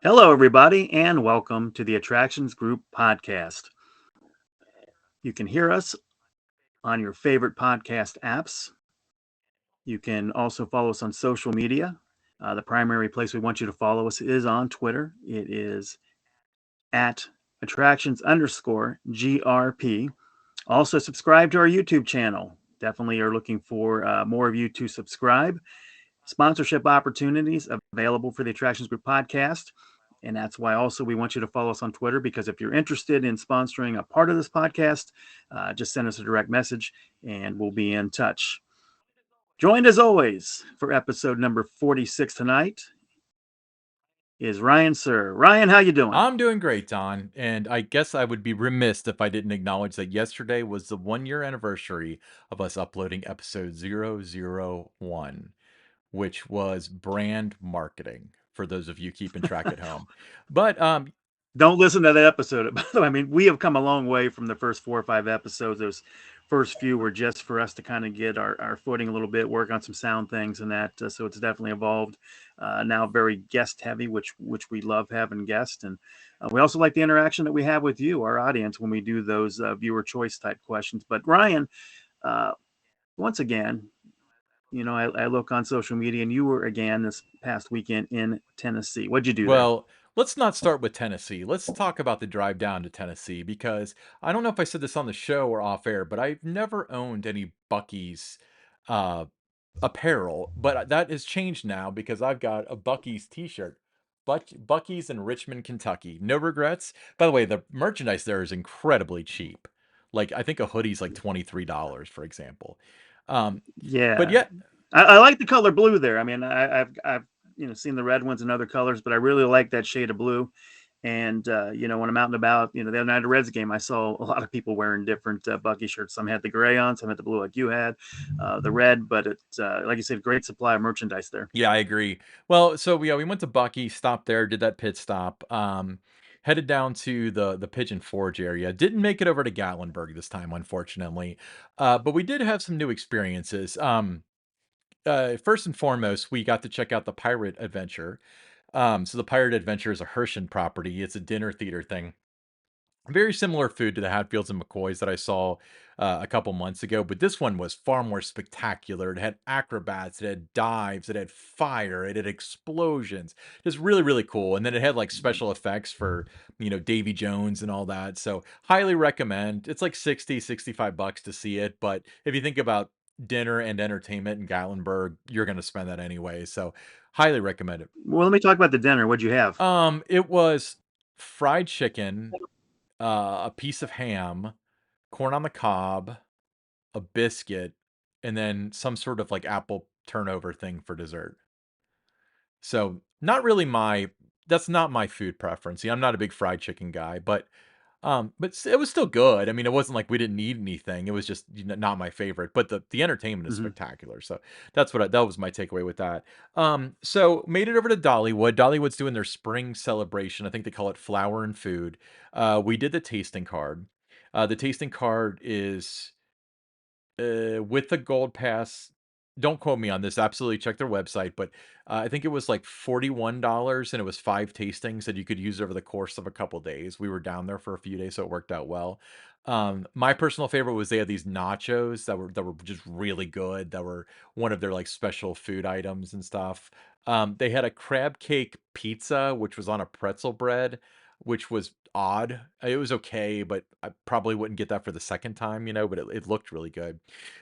Hello, everybody, and welcome to the Attractions Group podcast. You can hear us on your favorite podcast apps. You can also follow us on social media. The primary place we want you to follow us is on Twitter. It is at attractions_GRP. Also, subscribe to our YouTube channel. Definitely are looking for more of you to subscribe. Sponsorship opportunities available for the Attractions Group podcast. And that's why also we want you to follow us on Twitter, because if you're interested in sponsoring a part of this podcast, just send us a direct message and we'll be in touch. Joined as always for episode number 46 tonight is Ryan Sir. Ryan, how you doing? I'm doing great, Don, and I guess I would be remiss if I didn't acknowledge that yesterday was the 1 year anniversary of us uploading episode 001, which was brand marketing for those of you keeping track at home. But Don't listen to that episode. By the way, I mean, we have come a long way from the first 4 or 5 episodes. Those first few were just for us to kind of get our footing a little bit, work on some sound things and that. So it's definitely evolved. Now very guest heavy, which we love having guests, and we also like the interaction that we have with you, our audience, when we do those viewer choice type questions. But Ryan, uh, once again, I look on social media, and you were again this past weekend in Tennessee. What'd you do there? well, let's not start with Tennessee. Let's talk about the drive down to Tennessee because I don't know if I said this on the show or off air, but I've never owned any Buc-ee's uh apparel, but that has changed now because I've got a Buc-ee's t-shirt. Buc-ee's in Richmond, Kentucky. No regrets. By the way, the merchandise there is incredibly cheap. Like I think a hoodie's like $23, for example. Um, but Yeah, yet I like the color blue there. I mean, I've seen the red ones in other colors, but I really like that shade of blue. And when I'm out and about, the other night at a Reds game, I saw a lot of people wearing different Bucky shirts. Some had the gray on, some had the blue like you had, the red. But it's like you said, great supply of merchandise there. Yeah, I agree. Well, so yeah, we went to Bucky, stopped there, did that pit stop, headed down to the Pigeon Forge area. Didn't make it over to Gatlinburg this time, unfortunately, but we did have some new experiences. First and foremost, we got to check out the Pirate Adventure. So the Pirate Adventure is a Herschend property. It's a dinner theater thing. Very similar food to the Hatfields and McCoys that I saw a couple months ago, but this one was far more spectacular. It had acrobats, it had dives, it had fire, it had explosions. Just really, really cool. And then it had like special effects for, Davy Jones and all that. So highly recommend. It's like 65 bucks to see it. But if you think about dinner and entertainment in Gatlinburg, you're going to spend that anyway. So highly recommend it. Well, let me talk about the dinner. What'd you have? It was fried chicken, a piece of ham, corn on the cob, a biscuit, and then some sort of like apple turnover thing for dessert. So, not really my that's not my food preference. See, I'm not a big fried chicken guy, but it was still good. I mean, it wasn't like we didn't need anything. It was just not my favorite, but the entertainment is Hmm. spectacular. So that was my takeaway with that. So made it over to Dollywood. Dollywood's doing their spring celebration. I think they call it Flower and Food. We did the tasting card. The tasting card is with the gold pass. Don't quote me on this. Absolutely check their website, but I think it was like $41 and it was 5 tastings that you could use over the course of a couple days. We were down there for a few days, so it worked out well. My personal favorite was they had these nachos that were just really good. That were one of their like special food items and stuff. They had a crab cake pizza, which was on a pretzel bread, which was odd. It was okay, but I probably wouldn't get that for the second time, but it looked really good.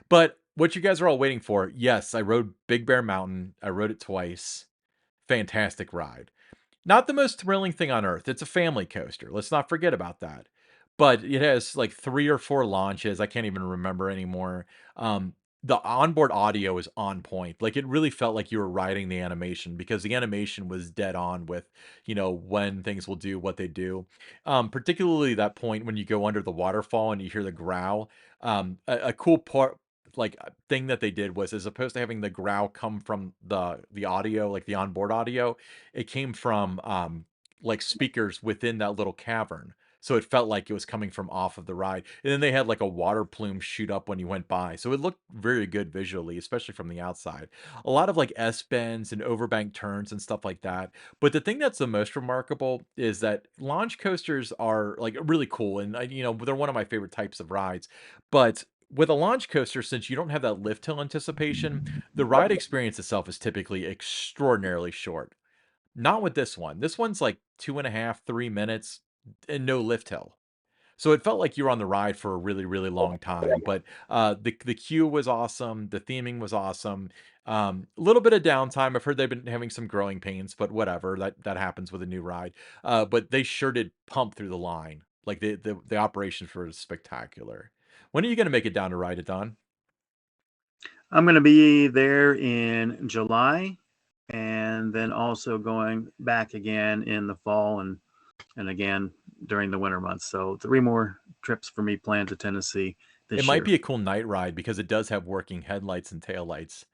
But what you guys are all waiting for, yes, I rode Big Bear Mountain. I rode it twice. Fantastic ride. Not the most thrilling thing on earth. It's a family coaster. Let's not forget about that. But it has like 3 or 4 launches. I can't even remember anymore. Um, the onboard audio is on point. Like it really felt like you were riding the animation because the animation was dead on with, when things will do what they do. Particularly that point when you go under the waterfall and you hear the growl. A cool part like thing that they did was as opposed to having the growl come from the audio, like the onboard audio, it came from like speakers within that little cavern. So it felt like it was coming from off of the ride. And then they had like a water plume shoot up when you went by. So it looked very good visually, especially from the outside. A lot of like S bends and overbank turns and stuff like that. But the thing that's the most remarkable is that launch coasters are like really cool. And, they're one of my favorite types of rides. But with a launch coaster, since you don't have that lift hill anticipation, the ride experience itself is typically extraordinarily short. Not with this one. This one's like 2.5, 3 minutes and no lift hill. So it felt like you were on the ride for a really, really long time. But the queue was awesome. The theming was awesome. A little bit of downtime. I've heard they've been having some growing pains, but whatever. That happens with a new ride. But they sure did pump through the line. Like the operations were spectacular. When are you going to make it down to ride it, Don? I'm going to be there in July, and then also going back again in the fall and again during the winter months. So 3 more trips for me planned to Tennessee It this might year. be a cool night ride because it does have working headlights and taillights.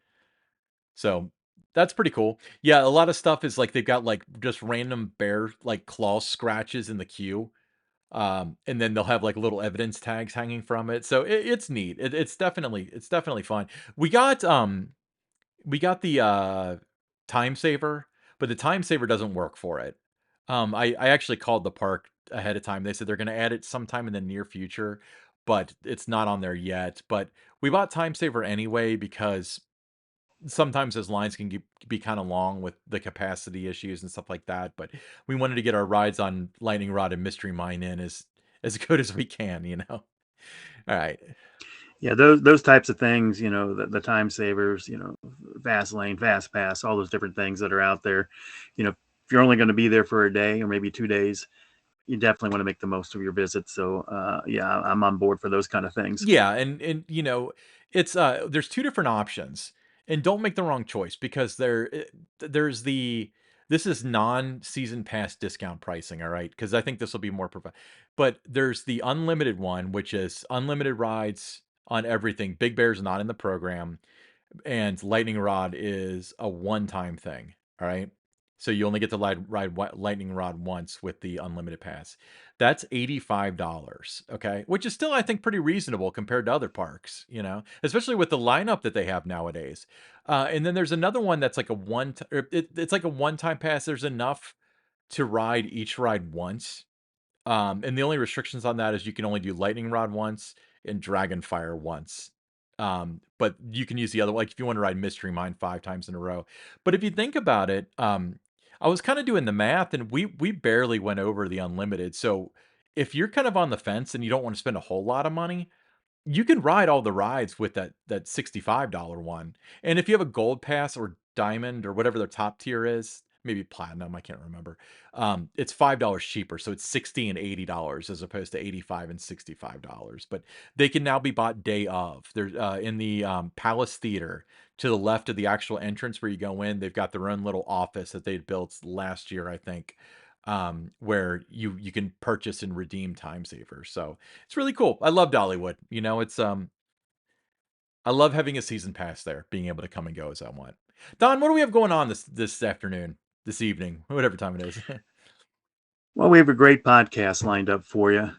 So that's pretty cool. Yeah, a lot of stuff is like they've got like just random bear like claw scratches in the queue. And then they'll have like little evidence tags hanging from it. So it's neat. It's definitely fun. We got the time saver, but the time saver doesn't work for it. I actually called the park ahead of time. They said they're going to add it sometime in the near future, but it's not on there yet. But we bought time saver anyway because sometimes those lines can be kind of long with the capacity issues and stuff like that. But we wanted to get our rides on Lightning Rod and Mystery Mine in as good as we can. All right. Yeah, those types of things, the time savers, fast lane, fast pass, all those different things that are out there. If you're only going to be there for a day or maybe 2 days, you definitely want to make the most of your visit. So, yeah, I'm on board for those kind of things. Yeah, and it's there's two different options, and don't make the wrong choice because there's the this is non-season pass discount pricing, all right? Because I think this will be more but there's the unlimited one, which is unlimited rides on everything. Big Bear's not in the program, and Lightning Rod is a one-time thing. All right. So you only get to ride Lightning Rod once with the unlimited pass. That's $85. Okay. Which is still, I think, pretty reasonable compared to other parks, especially with the lineup that they have nowadays. And then there's another one that's like it's like a one-time pass. There's enough to ride each ride once. And the only restrictions on that is you can only do Lightning Rod once and Dragonfire once. But you can use the other, like if you want to ride Mystery Mine 5 times in a row. But if you think about it, I was kind of doing the math, and we barely went over the unlimited. So if you're kind of on the fence and you don't want to spend a whole lot of money, you can ride all the rides with that $65 one. And if you have a gold pass or diamond or whatever their top tier is, maybe platinum, I can't remember. It's $5 cheaper, so it's $60 and $80 as opposed to 85 and $65. But they can now be bought day of. They're in the Palace Theater to the left of the actual entrance where you go in. They've got their own little office that they built last year, I think, where you can purchase and redeem time savers. So it's really cool. I love Dollywood. It's I love having a season pass there, being able to come and go as I want. Don, what do we have going on this afternoon, this evening, whatever time it is? Well, we have a great podcast lined up for you.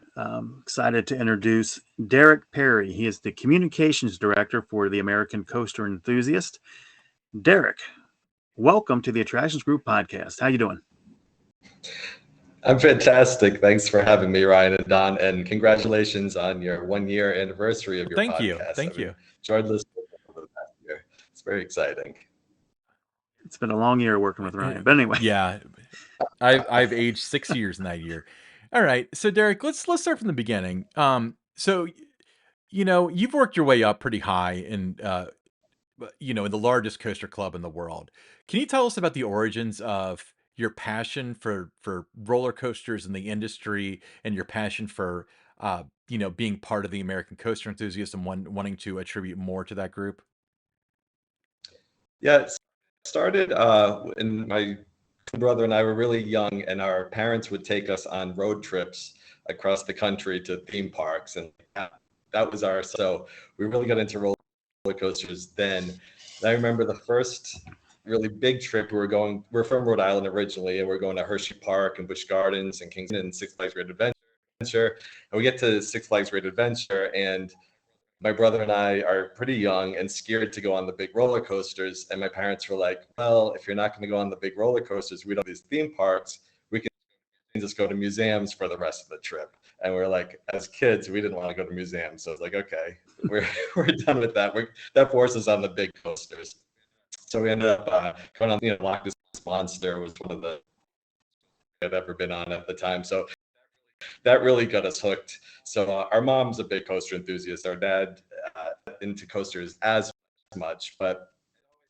Excited to introduce Derek Perry. He is the communications director for the American Coaster Enthusiast. Derek, welcome to the Attractions Group podcast. How you doing? I'm fantastic. Thanks for having me, Ryan and Don, and congratulations on your 1-year anniversary of your Thank podcast. you. Thank you. Enjoyed listening over the past year. It's very exciting. It's been a long year working with Ryan, but anyway. Yeah, I've aged 6 years in that year. All right, so Derek, let's start from the beginning. So you've worked your way up pretty high in in the largest coaster club in the world. Can you tell us about the origins of your passion for roller coasters in the industry and your passion for being part of the American Coaster Enthusiast and wanting to attribute more to that group? Yeah, it started when my brother and I were really young, and our parents would take us on road trips across the country to theme parks, and that was so we really got into roller coasters then. And I remember the first really big trip we're from Rhode Island originally, and we're going to Hershey Park and Busch Gardens and Kings and Six Flags Great Adventure. Adventure, and we get to Six Flags Great Adventure, and my brother and I are pretty young and scared to go on the big roller coasters. And my parents were like, well, if you're not going to go on the big roller coasters, we don't have these theme parks. We can just go to museums for the rest of the trip. And we're like, as kids, we didn't want to go to museums. So it's like, okay, we're done with that. That forces on the big coasters. So we ended up going on, Loch Ness Monster was one of the I'd ever been on at the time. So that really got us hooked. So our mom's a big coaster enthusiast. Our dad into coasters as much, but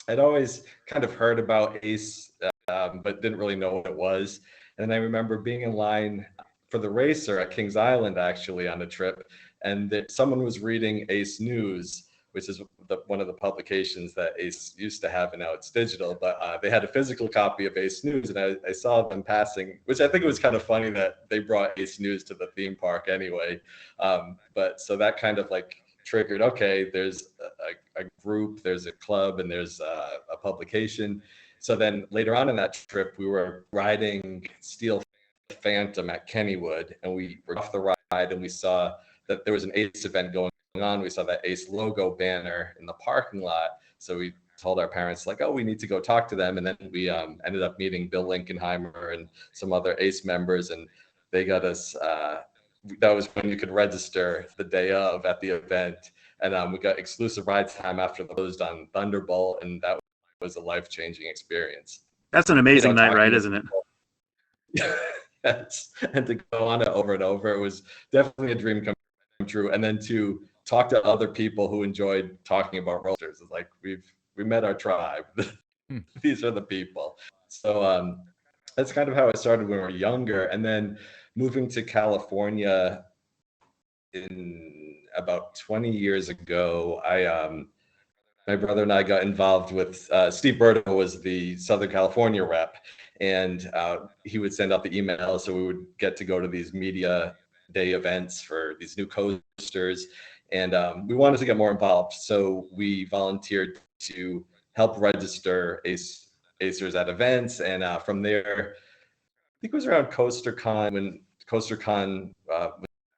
I'd always kind of heard about Ace, but didn't really know what it was. And I remember being in line for the racer at Kings Island, actually, on a trip, and someone was reading Ace News, which is one of the publications that Ace used to have, and now it's digital. But they had a physical copy of Ace News, and I saw them passing, which I think it was kind of funny that they brought Ace News to the theme park anyway. But so that kind of like triggered, okay, there's a group, there's a club, and there's a publication. So then later on in that trip, we were riding Steel Phantom at Kennywood, and we were off the ride, and we saw that there was an Ace event going on. We saw that Ace logo banner in the parking lot. So we told our parents, like, oh, we need to go talk to them. And then we ended up meeting Bill Linkenheimer and some other Ace members, and they got us that was when you could register the day of at the event. And we got exclusive ride time after the closed on Thunderbolt, and that was a life-changing experience. That's an amazing night, right? Isn't it? Yes. And to go on it over and over, it was definitely a dream come true. And then to talk to other people who enjoyed talking about roasters, it's like we met our tribe. These are the people. So that's kind of how it started when we were younger. And then moving to California in about 20 years ago, my brother and I got involved with Steve Burdo was the Southern California rep, and he would send out the emails, so we would get to go to these media day events for these new coasters, and we wanted to get more involved, so we volunteered to help register Acers at events, and from there, I think it was around CoasterCon when CoasterCon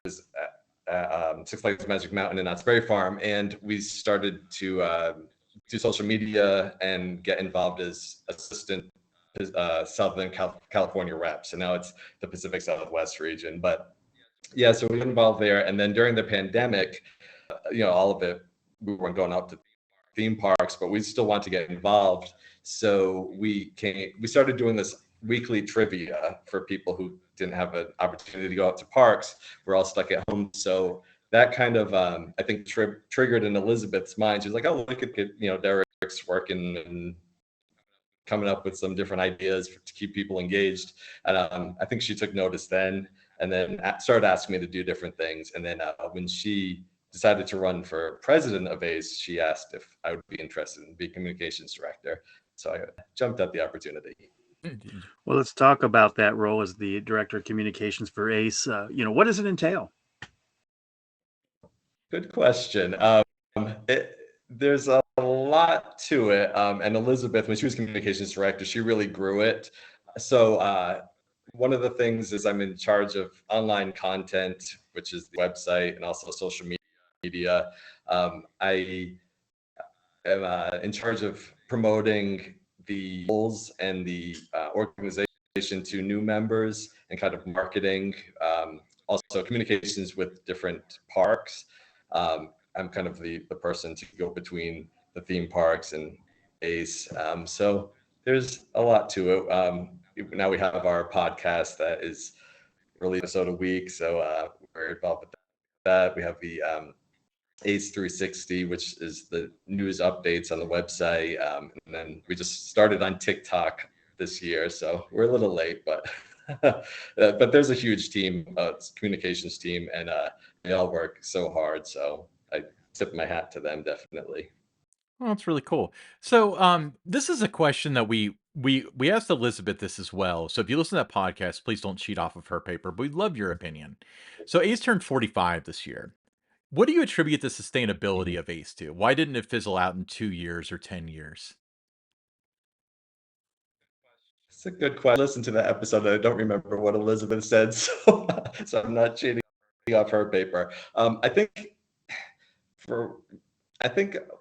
was at Six Flags Magic Mountain in Knott's Berry Farm, and we started to do social media and get involved as assistant Southern California reps. And now it's the Pacific Southwest region. But yeah, so we got involved there. And then during the pandemic, all of it, we weren't going out to theme parks, but we still want to get involved. So we started doing this weekly trivia for people who didn't have an opportunity to go out to parks. We're all stuck at home. So that kind of, I think, triggered in Elizabeth's mind. She's like, oh, look at, Derek's working and coming up with some different ideas to keep people engaged. And I think she took notice then, and then started asking me to do different things. And then when she decided to run for president of ACE, she asked if I would be interested in being communications director. So I jumped at the opportunity. Well, let's talk about that role as the director of communications for ACE. What does it entail? Good question. There's a lot to it. And Elizabeth, when she was communications director, she really grew it. So one of the things is I'm in charge of online content, which is the website, and also social media. I am in charge of promoting the goals and the organization to new members and kind of marketing, also communications with different parks. I'm kind of the person to go between the theme parks and ACE. So there's a lot to it. Now we have our podcast that is released episode a week. So we're involved with that. We have the ACE 360, which is the news updates on the website. And then we just started on TikTok this year. So we're a little late, but but there's a huge team, communications team, and they all work so hard. So I tip my hat to them, definitely. Well, that's really cool. So, this is a question that we asked Elizabeth this as well. So if you listen to that podcast, please don't cheat off of her paper, but we'd love your opinion. So ACE turned 45 this year. What do you attribute the sustainability of ACE to? Why didn't it fizzle out in 2 years or 10 years? It's a good question. Listen to that episode. I don't remember what Elizabeth said, so I'm not cheating off her paper. I think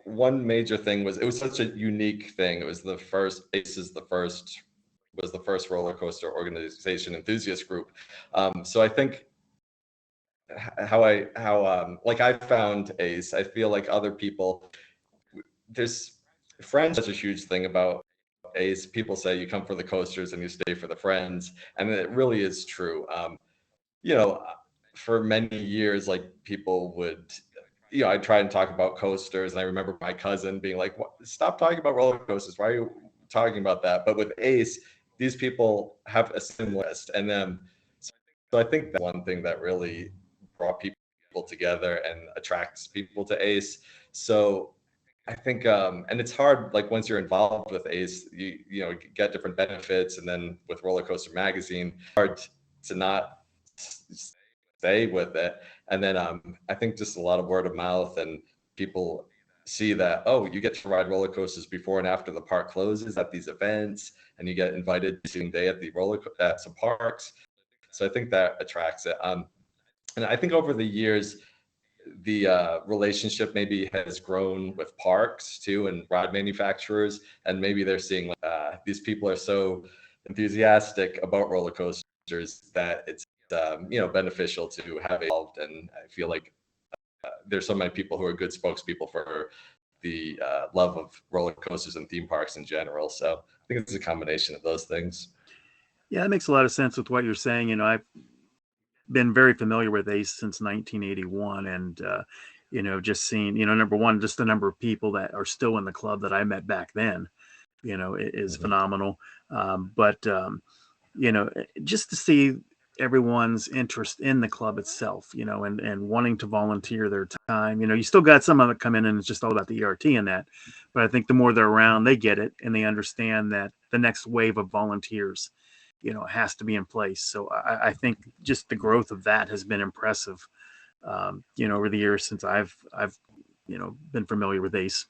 one major thing was it was such a unique thing. It was the first was the first roller coaster organization enthusiast group. So I think like I found Ace, I feel like other people, there's friends, such a huge thing about Ace. People say you come for the coasters and you stay for the friends, and it really is true. You know, for many years, like people would, I try and talk about coasters, and I remember my cousin being like, "Stop talking about roller coasters. Why are you talking about that?" But with Ace, these people have a sim list, and then so I think that's one thing that really brought people together and attracts people to Ace. So I think, and it's hard, like once you're involved with Ace, you get different benefits, and then with Roller Coaster Magazine, hard to not stay with it. And then I think just a lot of word of mouth, and people see that, oh, you get to ride roller coasters before and after the park closes at these events, and you get invited to day at the at some parks. So I think that attracts it. And I think over the years, the relationship maybe has grown with parks too and ride manufacturers, and maybe they're seeing these people are so enthusiastic about roller coasters that it's beneficial to have involved. And I feel like there's so many people who are good spokespeople for the love of roller coasters and theme parks in general. So I think it's a combination of those things. Yeah, that makes a lot of sense with what you're saying. I've been very familiar with Ace since 1981, and just seeing, number one, just the number of people that are still in the club that I met back then, is phenomenal. But just to see everyone's interest in the club itself, and wanting to volunteer their time. You still got some of it come in and it's just all about the ERT and that. But I think the more they're around, they get it and they understand that the next wave of volunteers, has to be in place. So I think just the growth of that has been impressive, over the years since I've been familiar with Ace.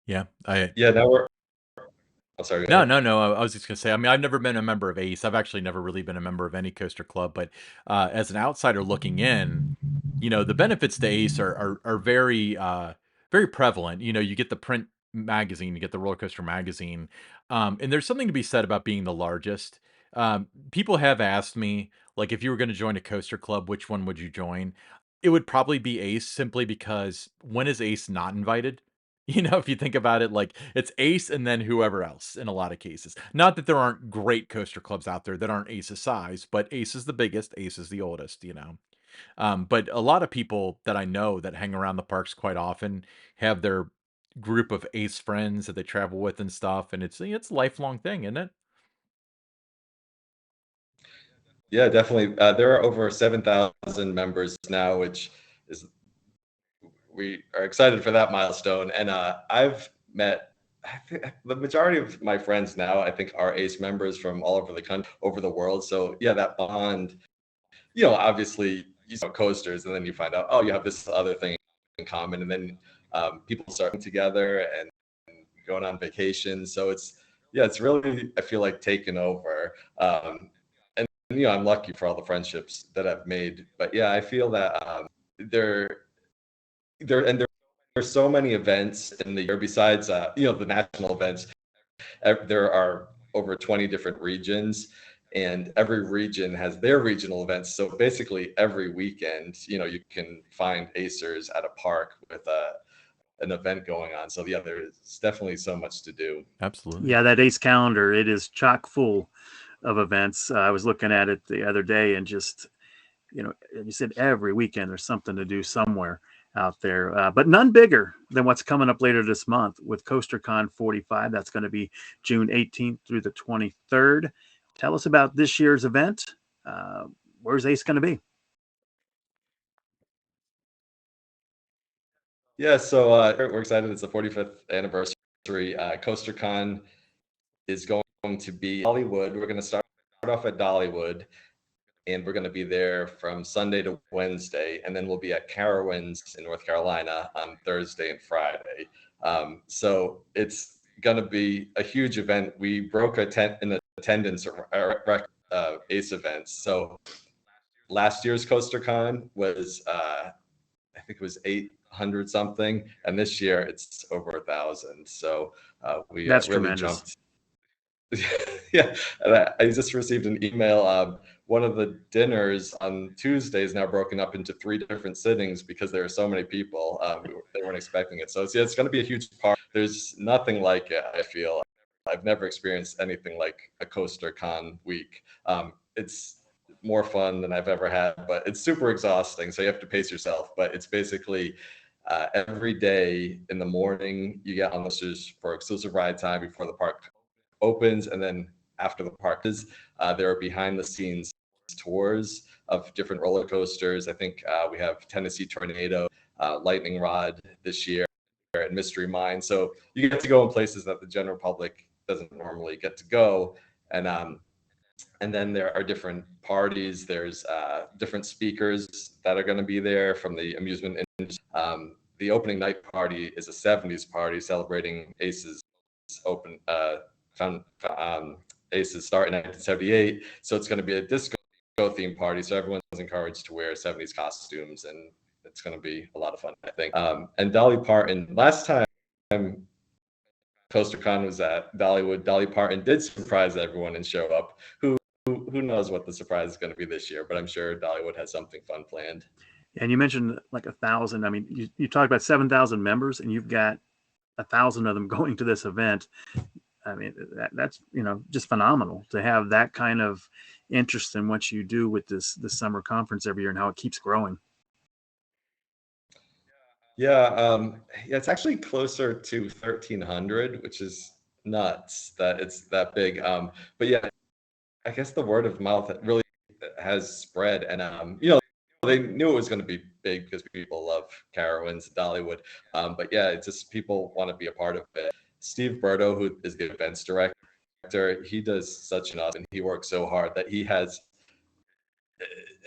Yeah, Yeah, now we're. Oh, sorry. Go no, ahead. no, no. I was just gonna say. I mean, I've never been a member of Ace. I've actually never really been a member of any coaster club. But as an outsider looking in, the benefits to Ace are very very prevalent. You get the print magazine, you get the roller coaster magazine, and there's something to be said about being the largest. People have asked me, like, if you were going to join a coaster club, which one would you join? It would probably be Ace, simply because when is Ace not invited? If you think about it, like, it's Ace and then whoever else in a lot of cases. Not that there aren't great coaster clubs out there that aren't Ace's size, but Ace is the biggest, Ace is the oldest. But a lot of people that I know that hang around the parks quite often have their group of Ace friends that they travel with and stuff, and it's a lifelong thing, isn't it? Yeah, definitely. There are over 7,000 members now, which is we are excited for that milestone. And I've met the majority of my friends now, I think, are Ace members from all over the country, over the world. So yeah, that bond, obviously you saw coasters, and then you find out, oh, you have this other thing in common, and then people starting together and going on vacation. So it's really, I feel like, taken over. And I'm lucky for all the friendships that I've made. But yeah, I feel that there there's so many events in the year besides the national events. There are over 20 different regions, and every region has their regional events. So basically every weekend, you can find Acers at a park with an event going on. So yeah, there's definitely so much to do. Absolutely. Yeah, that Ace calendar, it is chock full of events. I was looking at it the other day, and just, you said every weekend there's something to do somewhere out there, but none bigger than what's coming up later this month with CoasterCon 45. That's going to be June 18th through the 23rd. Tell us about this year's event. Where's Ace going to be? Yeah, so we're excited. It's the 45th anniversary. CoasterCon is going to be Dollywood. We're going to start off at Dollywood, and we're going to be there from Sunday to Wednesday, and then we'll be at Carowinds in North Carolina on Thursday and Friday. So it's going to be a huge event. We broke in attendance Ace events. So last year's CoasterCon was I think it was 800 something, and this year it's over 1,000. So we That's really tremendous. jumped. Yeah, and I just received an email. One of the dinners on Tuesday is now broken up into 3 different sittings because there are so many people. They weren't expecting it. So it's going to be a huge party. There's nothing like it, I feel. I've never experienced anything like a CoasterCon week. It's more fun than I've ever had, but it's super exhausting. So you have to pace yourself. But it's basically every day in the morning, you get on buses for exclusive ride time before the park opens, and then after the park is, there are behind the scenes tours of different roller coasters. I think we have Tennessee Tornado, Lightning Rod this year, and Mystery Mine. So you get to go in places that the general public doesn't normally get to go. And then there are different parties. There's different speakers that are going to be there from the amusement industry. The opening night party is a 70s party celebrating Ace's open Ace's start in 1978. So it's going to be a disco themed party. So everyone's encouraged to wear 70s costumes, and it's going to be a lot of fun, I think. And Dolly Parton, last time CoasterCon was at Dollywood, Dolly Parton did surprise everyone and show up. Who knows what the surprise is going to be this year, but I'm sure Dollywood has something fun planned. And you mentioned like 1,000. I mean, you talked about 7,000 members, and you've got 1,000 of them going to this event. I mean, that's just phenomenal to have that kind of interest in what you do with this summer conference every year and how it keeps growing. Yeah, it's actually closer to 1,300, which is nuts that it's that big. But yeah, I guess the word of mouth really has spread, and they knew it was going to be big because people love Carowinds, Dollywood. But yeah, it's just people want to be a part of it. Steve Berto, who is the events director, he does such an awesome, and he works so hard that he has.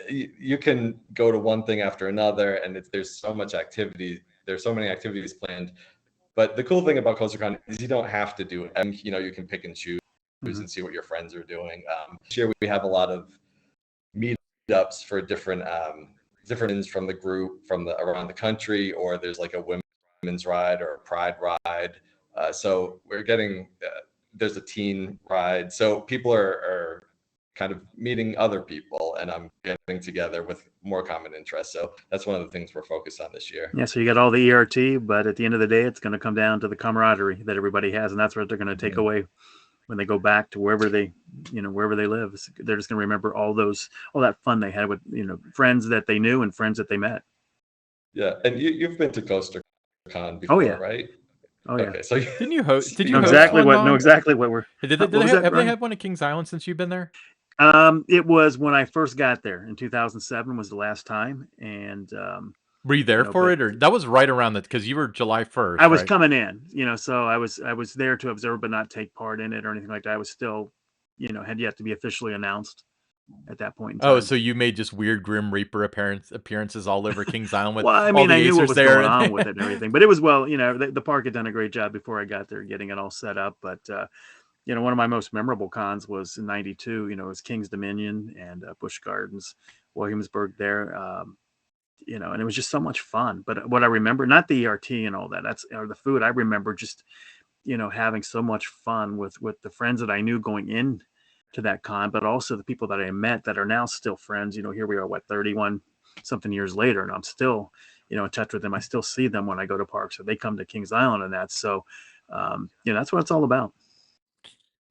You can go to one thing after another, and there's so much activity. There's so many activities planned. But the cool thing about CoasterCon is you don't have to do it. And, you can pick and choose and see what your friends are doing. This year we have a lot of meetups for different ends from the group from around the country, or there's like a women's ride or a pride ride. So we're getting there's a teen ride. So people are kind of meeting other people, and I'm getting together with more common interests. So that's one of the things we're focused on this year. Yeah, so you got all the ERT, but at the end of the day, it's going to come down to the camaraderie that everybody has, and that's what they're going to take away when they go back to wherever they live. They're just going to remember all that fun they had with friends that they knew and friends that they met. Yeah, and you've been to CoasterCon before, right? Oh yeah. Okay, so didn't you host? Did you know host exactly one, what? Know exactly what we're. Did what was have that, they had one at Kings Island since you've been there? It was when I first got there in 2007 was the last time, and were you there for it, or that was right around that because you were July 1st? I was right? coming in, so I was there to observe but not take part in it or anything like that. I was still, had yet to be officially announced at that point in time. Oh, so you made just weird Grim Reaper appearances all over Kings Island with well, I all mean, the I knew what was there going on with it and everything, but it was the park had done a great job before I got there getting it all set up. But one of my most memorable cons was in '92. It was King's Dominion and Busch Gardens, Williamsburg there. And it was just so much fun. But what I remember, not the ERT and all that, or the food. I remember just having so much fun with the friends that I knew going in to that con, but also the people that I met that are now still friends. Here we are, 31 something years later, and I'm still, in touch with them. I still see them when I go to parks, or they come to Kings Island and that. So, that's what it's all about.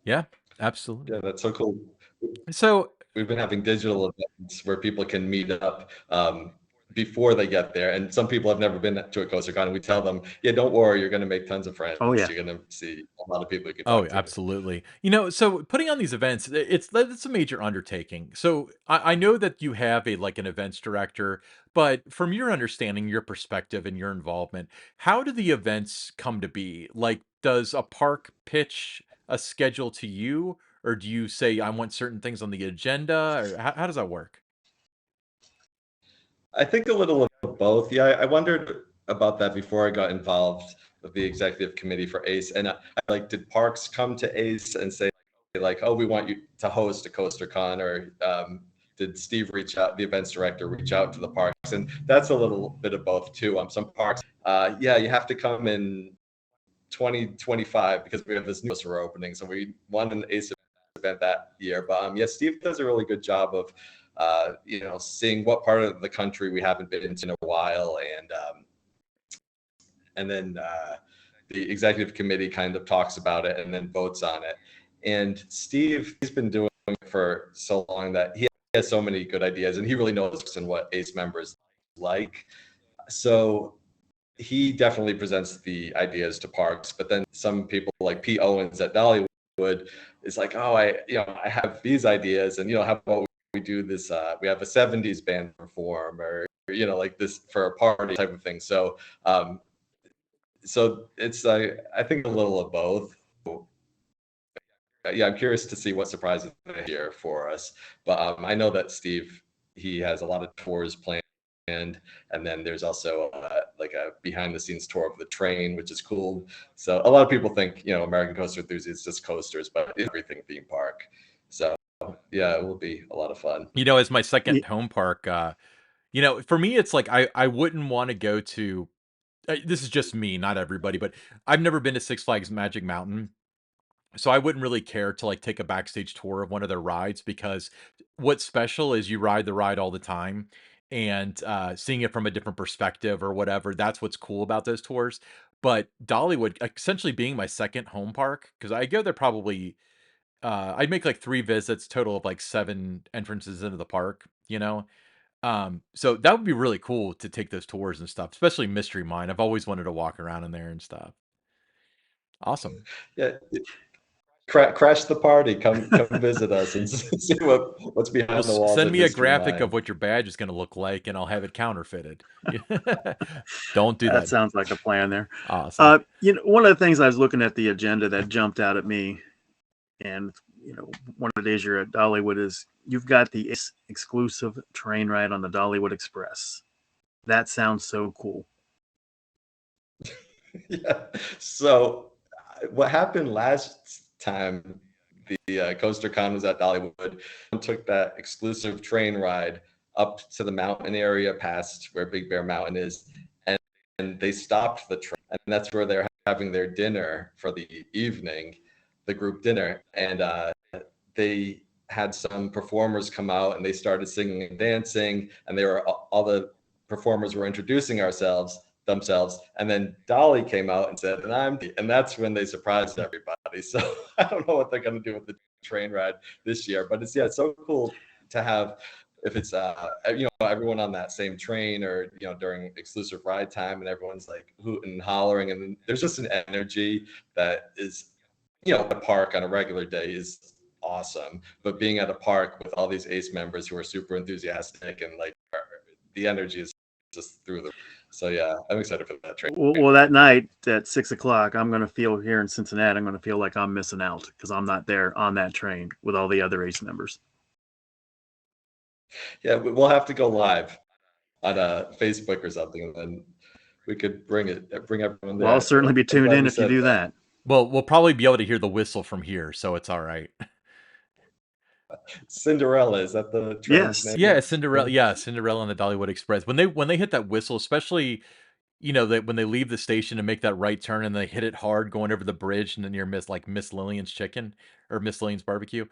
Yeah, absolutely. Yeah, that's so cool. So we've been having digital events where people can meet up before they get there. And some people have never been to a CoasterCon, and we tell them, yeah, don't worry, you're going to make tons of friends. Oh, yeah. You're going to see a lot of people you can talk to. Absolutely. So putting on these events, it's a major undertaking. So I know that you have an events director, but from your understanding, your perspective, and your involvement, how do the events come to be? Like, does a park pitch a schedule to you, or do you say, I want certain things on the agenda, or how does that work? I think a little of both. Yeah, I wondered about that before I got involved with the executive committee for ACE. And did parks come to ACE and say, oh, we want you to host a CoasterCon, or did Steve reach out, the events director, reach out to the parks? And that's a little bit of both too. Some parks, yeah, you have to come in 2025 because we have this new coaster opening. So we won an ACE event that year. But yeah, Steve does a really good job of, seeing what part of the country we haven't been into in a while, and then the executive committee kind of talks about it and then votes on it. And Steve, he's been doing it for so long that he has so many good ideas, and he really knows and what ACE members like. So he definitely presents the ideas to parks, but then some people like Pete Owens at Dollywood is like, oh, I have these ideas, and how about we do this? We have a '70s band perform, or like this for a party type of thing. So, so it's I think a little of both. Yeah, I'm curious to see what surprises here for us. But I know that Steve, he has a lot of tours planned. And then there's also like a behind the scenes tour of the train, which is cool. So a lot of people think, American Coaster Enthusiasts is just coasters, but it's everything theme park. So yeah, it will be a lot of fun. As my second home park, for me, it's like I wouldn't want to go to. This is just me, not everybody, but I've never been to Six Flags Magic Mountain. So I wouldn't really care to like take a backstage tour of one of their rides, because what's special is you ride the ride all the time, and seeing it from a different perspective or whatever, that's what's cool about those tours. But Dollywood essentially being my second home park, because I go there probably, I'd make like 3 visits, total of like 7 entrances into the park, so that would be really cool to take those tours and stuff, especially Mystery Mine. I've always wanted to walk around in there and stuff. Awesome. Yeah. Crash the party. Come visit us and see what's behind the walls. Send me a graphic of what your badge is going to look like, and I'll have it counterfeited. Don't do that. That sounds like a plan there. Awesome. One of the things I was looking at the agenda that jumped out at me, and one of the days you're at Dollywood, is you've got the exclusive train ride on the Dollywood Express. That sounds so cool. Yeah. So what happened last time the Coaster Con was at Dollywood, took that exclusive train ride up to the mountain area past where Big Bear Mountain is, and they stopped the train, and that's where they're having their dinner for the evening, the group dinner. And they had some performers come out, and they started singing and dancing, and all the performers were introducing themselves, and then Dolly came out and said, and that's when they surprised everybody. So I don't know what they're going to do with the train ride this year, but it's so cool to have, if it's everyone on that same train, or during exclusive ride time, and everyone's like hooting and hollering, and there's just an energy that is, a park on a regular day is awesome, but being at a park with all these ACE members who are super enthusiastic, and like the energy is just through the. So yeah, I'm excited for that train. Well, that night at 6 o'clock, I'm going to feel here in Cincinnati, I'm going to feel like I'm missing out because I'm not there on that train with all the other ACE members. Yeah, we'll have to go live on Facebook or something, and then we could bring everyone there. Well, I'll certainly be tuned in if you do that. Well, we'll probably be able to hear the whistle from here, so it's all right. Cinderella, is that the train Yes. name? Yeah, Cinderella. Yeah, Cinderella on the Dollywood Express. When they hit that whistle, especially, when they leave the station and make that right turn, and they hit it hard going over the bridge, and then near Miss Lillian's Chicken or Miss Lillian's Barbecue,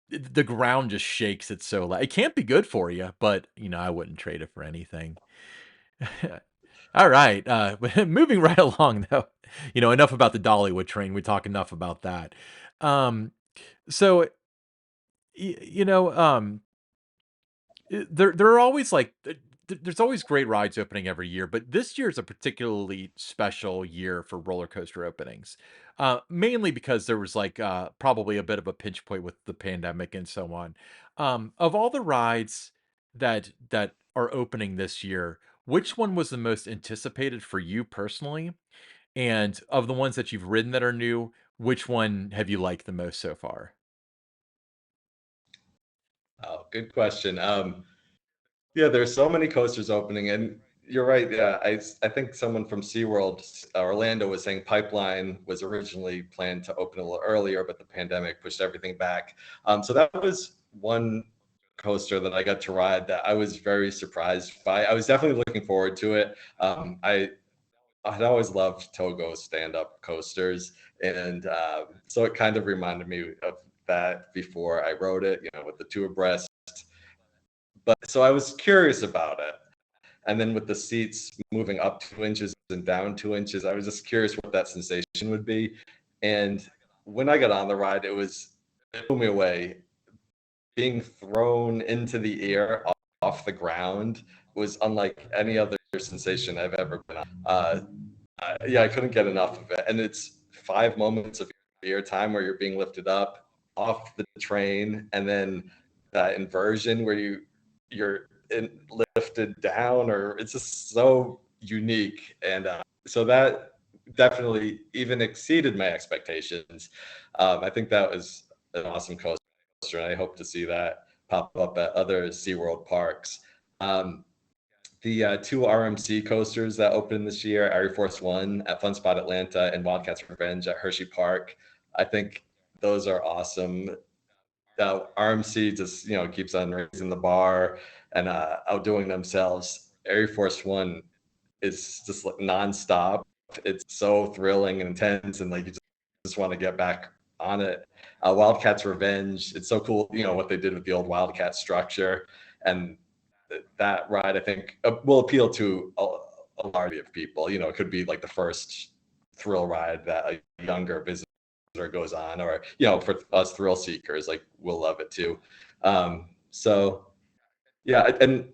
the ground just shakes. It's so loud. It can't be good for you, but I wouldn't trade it for anything. All right, moving right along though. Enough about the Dollywood train. We talk enough about that. So there are always there's always great rides opening every year, but this year is a particularly special year for roller coaster openings. Mainly because there was probably a bit of a pinch point with the pandemic and so on. Of all the rides that are opening this year, which one was the most anticipated for you personally? And of the ones that you've ridden that are new, which one have you liked the most so far? Oh, good question. Yeah, there's so many coasters opening, and you're right. Yeah, I think someone from SeaWorld Orlando was saying Pipeline was originally planned to open a little earlier, but the pandemic pushed everything back. So that was one coaster that I got to ride that I was very surprised by. I was definitely looking forward to it. I'd always loved Togo stand-up coasters, and so it kind of reminded me of that before I rode it, with the two abreast. But so I was curious about it, and then with the seats moving up 2 inches and down 2 inches, I was just curious what that sensation would be. And when I got on the ride, it blew me away. Being thrown into the air off the ground was unlike any other sensation I've ever been on. Yeah, I couldn't get enough of it. And it's 5 moments of air time where you're being lifted up off the train, and then that inversion where you're lifted down, or it's just so unique. And so that definitely even exceeded my expectations. I think that was an awesome coaster, and I hope to see that pop up at other SeaWorld parks. The two RMC coasters that opened this year, Air Force One at Fun Spot Atlanta and Wildcats Revenge at Hershey Park, I think those are awesome. RMC just keeps on raising the bar and outdoing themselves. Air Force One is just like nonstop. It's so thrilling and intense, and like you just want to get back on it. Wildcats Revenge, it's so cool, what they did with the old Wildcat structure, and that ride I think will appeal to a large of people. It could be like the first thrill ride that a younger visitor goes on, or for us thrill seekers, like we'll love it too. So yeah, and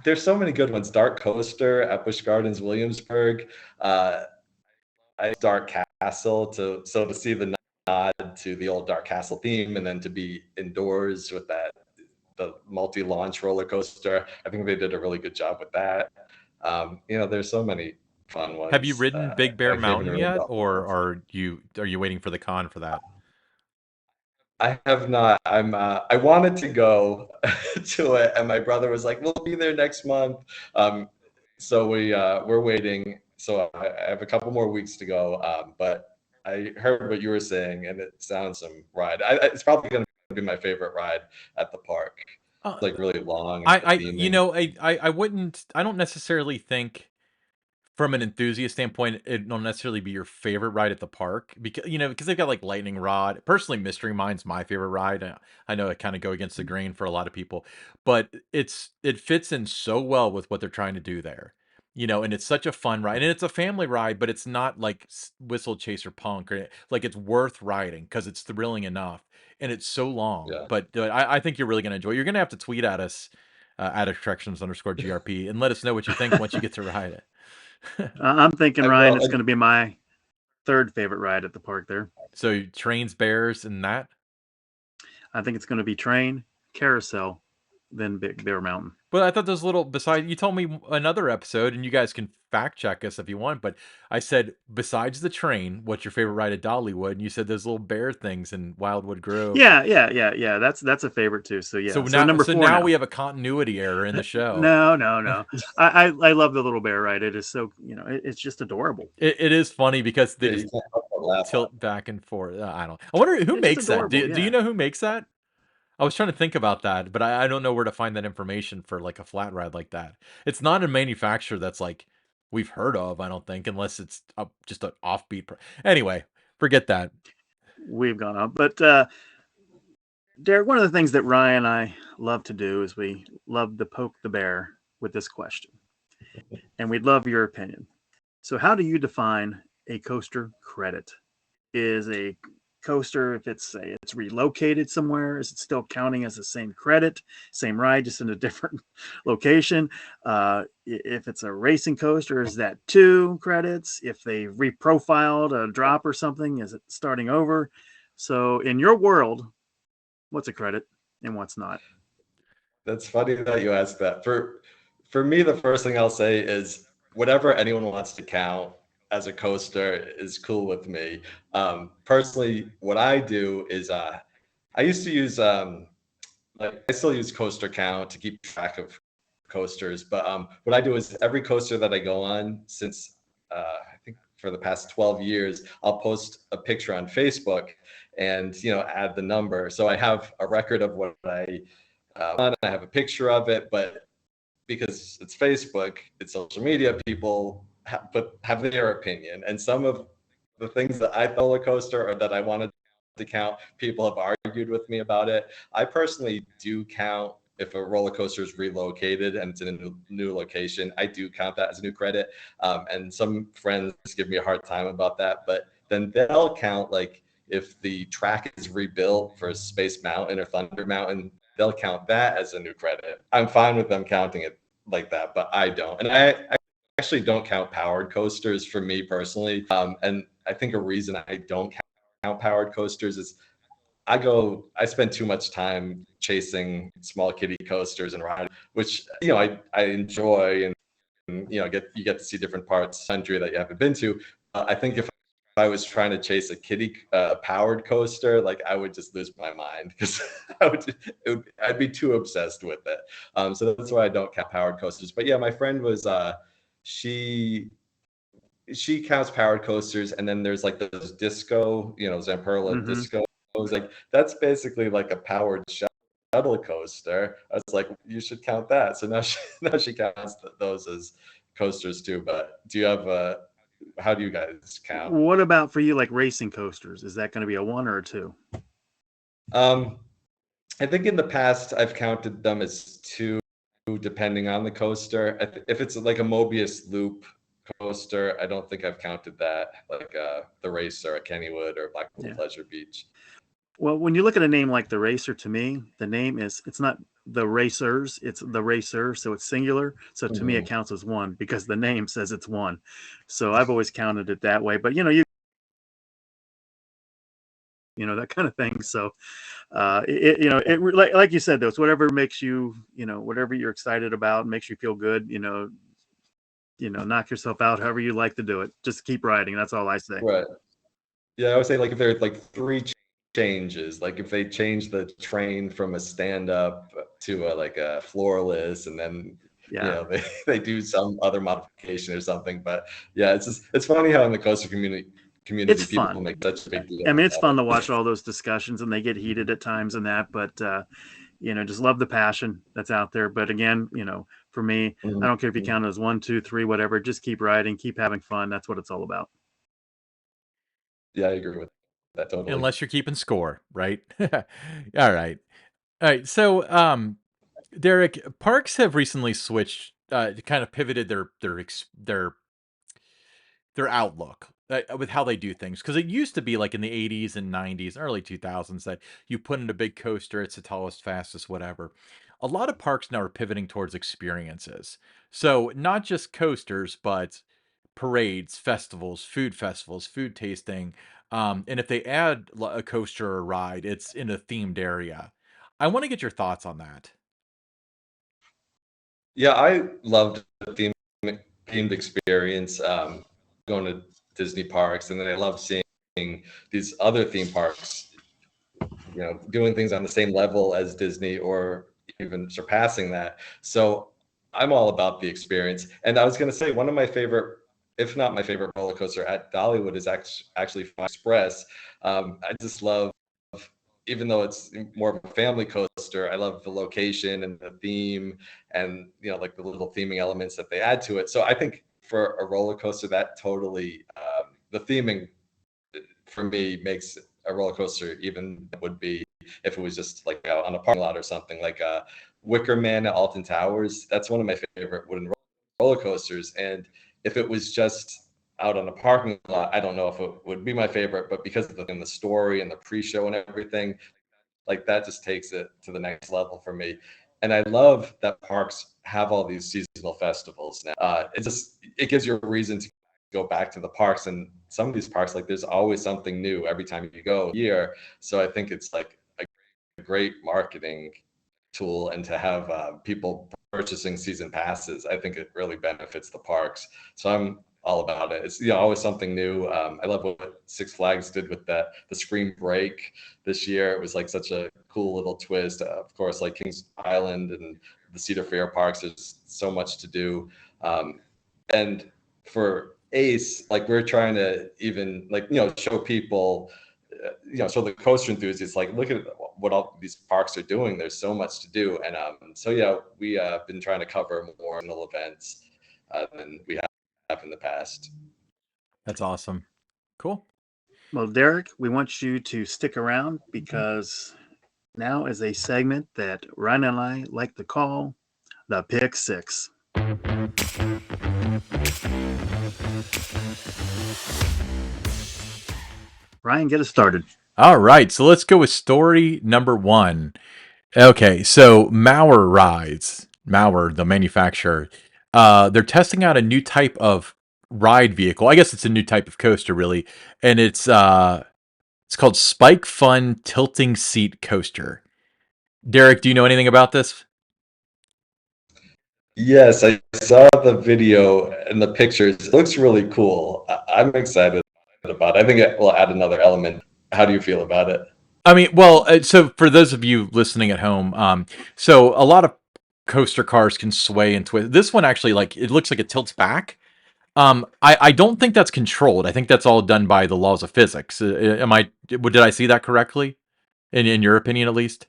there's so many good ones. Dark Coaster at Busch Gardens Williamsburg, Dark Castle, to see the nod to the old Dark Castle theme, and then to be indoors with the multi-launch roller coaster. I think they did a really good job with that. There's so many fun ones. Have you ridden Big Bear I can't even Mountain remember yet, all the or ones. are you waiting for the con for that? I have not. I wanted to go to it, and my brother was like, "We'll be there next month." So we're waiting. So I have a couple more weeks to go. But I heard what you were saying, and it sounds some ride. It's probably going to be my favorite ride at the park. Uh, It's like really long and the theming. I wouldn't. I don't necessarily think, from an enthusiast standpoint, it don't necessarily be your favorite ride at the park, because they've got like Lightning Rod. Personally, Mystery Mine's my favorite ride. I know it kind of go against the grain for a lot of people, but it fits in so well with what they're trying to do there. And it's such a fun ride, and it's a family ride, but it's not like Whistle Chaser Punk, or like, it's worth riding because it's thrilling enough, and it's so long. Yeah. But I think you're really gonna enjoy it. You're gonna have to tweet at us at attractions_GRP and let us know what you think once you get to ride it. I'm thinking, I Ryan, will. it's going to be my third favorite ride at the park there. So trains, bears, and that. I think it's going to be Train, Carousel, then Big Bear Mountain. But I thought those little, besides, you told me another episode, and you guys can fact check us if you want, but I said, besides the train, what's your favorite ride at Dollywood? And you said those little bear things in Wildwood Grove. Yeah. That's a favorite too. So yeah. So So number four now now. we have a continuity error in the show. No. I love the little bear ride. It is so, it's just adorable. It is funny because they Yeah, you just can't help but laugh. tilt back and forth. I don't. I wonder who It's makes just that. adorable. Do you know who makes that? I was trying to think about that, but I don't know where to find that information for like a flat ride like that. It's not a manufacturer that's like we've heard of, I don't think, unless it's just an offbeat. Anyway, forget that. We've gone up, but Derek, one of the things that Ryan and I love to do is we love to poke the bear with this question, and we'd love your opinion. So, how do you define a coaster credit? Is a coaster, if it's relocated somewhere, is it still counting as the same credit, same ride, just in a different location? If it's a racing coaster, is that 2 credits? If they reprofiled a drop or something, is it starting over? So in your world, what's a credit and what's not? That's funny that you asked that. For me, the first thing I'll say is whatever anyone wants to count as a coaster is cool with me. Personally, what I do is I used to use like I still use Coaster Count to keep track of coasters, but what I do is every coaster that I go on, since I think for the past 12 years, I'll post a picture on Facebook and add the number, so I have a record of what I I have a picture of it, but because it's Facebook, it's social media, people have their opinion. And some of the things that I thought roller coaster or that I wanted to count, people have argued with me about it. I personally do count if a roller coaster is relocated and it's in a new location, I do count that as a new credit. And some friends give me a hard time about that, but then they'll count like if the track is rebuilt for Space Mountain or Thunder Mountain, they'll count that as a new credit. I'm fine with them counting it like that, but I don't. And I actually don't count powered coasters for me personally. And I think a reason I don't count powered coasters is I spend too much time chasing small kiddie coasters and riding, which I enjoy, and you get to see different parts of the country that you haven't been to. I think if I was trying to chase a kiddie powered coaster, like I would just lose my mind because I'd be too obsessed with it. So that's why I don't count powered coasters. But yeah, my friend was she counts powered coasters, and then there's like those disco, Zamperla disco. I was like, that's basically like a powered shuttle coaster. I was like, you should count that. So now she counts those as coasters too. But do you have how do you guys count? What about for you, like racing coasters? Is that going to be a 1 or a 2? I think in the past I've counted them as 2, depending on the coaster. If it's like a Mobius loop coaster, I don't think I've counted that, like the Racer at Kennywood or Blackpool Pleasure Beach. Well, when you look at a name like the Racer, to me, the name it's not the Racers, it's the Racer, so it's singular. So to me, it counts as 1 because the name says it's 1. So I've always counted it that way. But that kind of thing. So, like you said, though, it's whatever makes you, whatever you're excited about, makes you feel good. Knock yourself out, however you like to do it. Just keep riding. That's all I say. Right. Yeah, I would say like if there's like 3 changes, like if they change the train from a stand-up to like a floorless, and then they do some other modification or something. But yeah, it's funny how in the coaster community it's people fun. make such a big deal. I mean, it's fun to watch all those discussions, and they get heated at times and that, but just love the passion that's out there. But again, for me, I don't care if you count it as 1, 2, 3, whatever, just keep riding, keep having fun. That's what it's all about. Yeah, I agree with that totally. Unless you're keeping score, right? All right. So, Derek, parks have recently switched, kind of pivoted their outlook with how they do things. Because it used to be like in the 80s and 90s, early 2000s, that you put in a big coaster, it's the tallest, fastest, whatever. A lot of parks now are pivoting towards experiences. So not just coasters, but parades, festivals, food tasting. And if they add a coaster or a ride, it's in a themed area. I want to get your thoughts on that. Yeah, I loved the themed experience, going to Disney parks, and then I love seeing these other theme parks, doing things on the same level as Disney or even surpassing that. So I'm all about the experience. And I was going to say one of my favorite, if not my favorite roller coaster at Dollywood is actually Fun Express. I just love, even though it's more of a family coaster, I love the location and the theme and, like the little theming elements that they add to it. So I think for a roller coaster, that totally, the theming for me makes a roller coaster even would be if it was just like on a parking lot or something, like Wicker Man at Alton Towers. That's one of my favorite wooden roller coasters. And if it was just out on a parking lot, I don't know if it would be my favorite, but because of the story and the pre-show and everything, like that just takes it to the next level for me. And I love that parks have all these seasonal festivals now. It gives you a reason to go back to the parks, and some of these parks, like there's always something new every time you go here. So I think it's like a great marketing tool, and to have people purchasing season passes, I think it really benefits the parks. So I'm all about it. It's always something new. I love what Six Flags did with the Scream Break this year. It was like such a cool little twist. Of course, like Kings Island and the Cedar Fair parks, there's so much to do. And for Ace, like we're trying to even show people so the coaster enthusiasts, like, look at what all these parks are doing. There's so much to do. And so, yeah, we have been trying to cover more regional events than we have in the past. That's awesome. Cool. Well, Derek, we want you to stick around because now is a segment that Ryan and I like to call the Pick Six. Ryan, get us started. All right, so let's go with story number 1. Okay, so Maurer Rides, Maurer, the manufacturer, they're testing out a new type of ride vehicle. I guess it's a new type of coaster, really, and it's called Spike Fun Tilting Seat Coaster. Derek, do you know anything about this? Yes, I saw the video and the pictures. It looks really cool. I'm excited about it. I think it will add another element. How do you feel about it? I mean, well, so for those of you listening at home, so a lot of coaster cars can sway and twist. This one actually, like, it looks like it tilts back. I don't think that's controlled. I think that's all done by the laws of physics. Did I see that correctly? In your opinion, at least?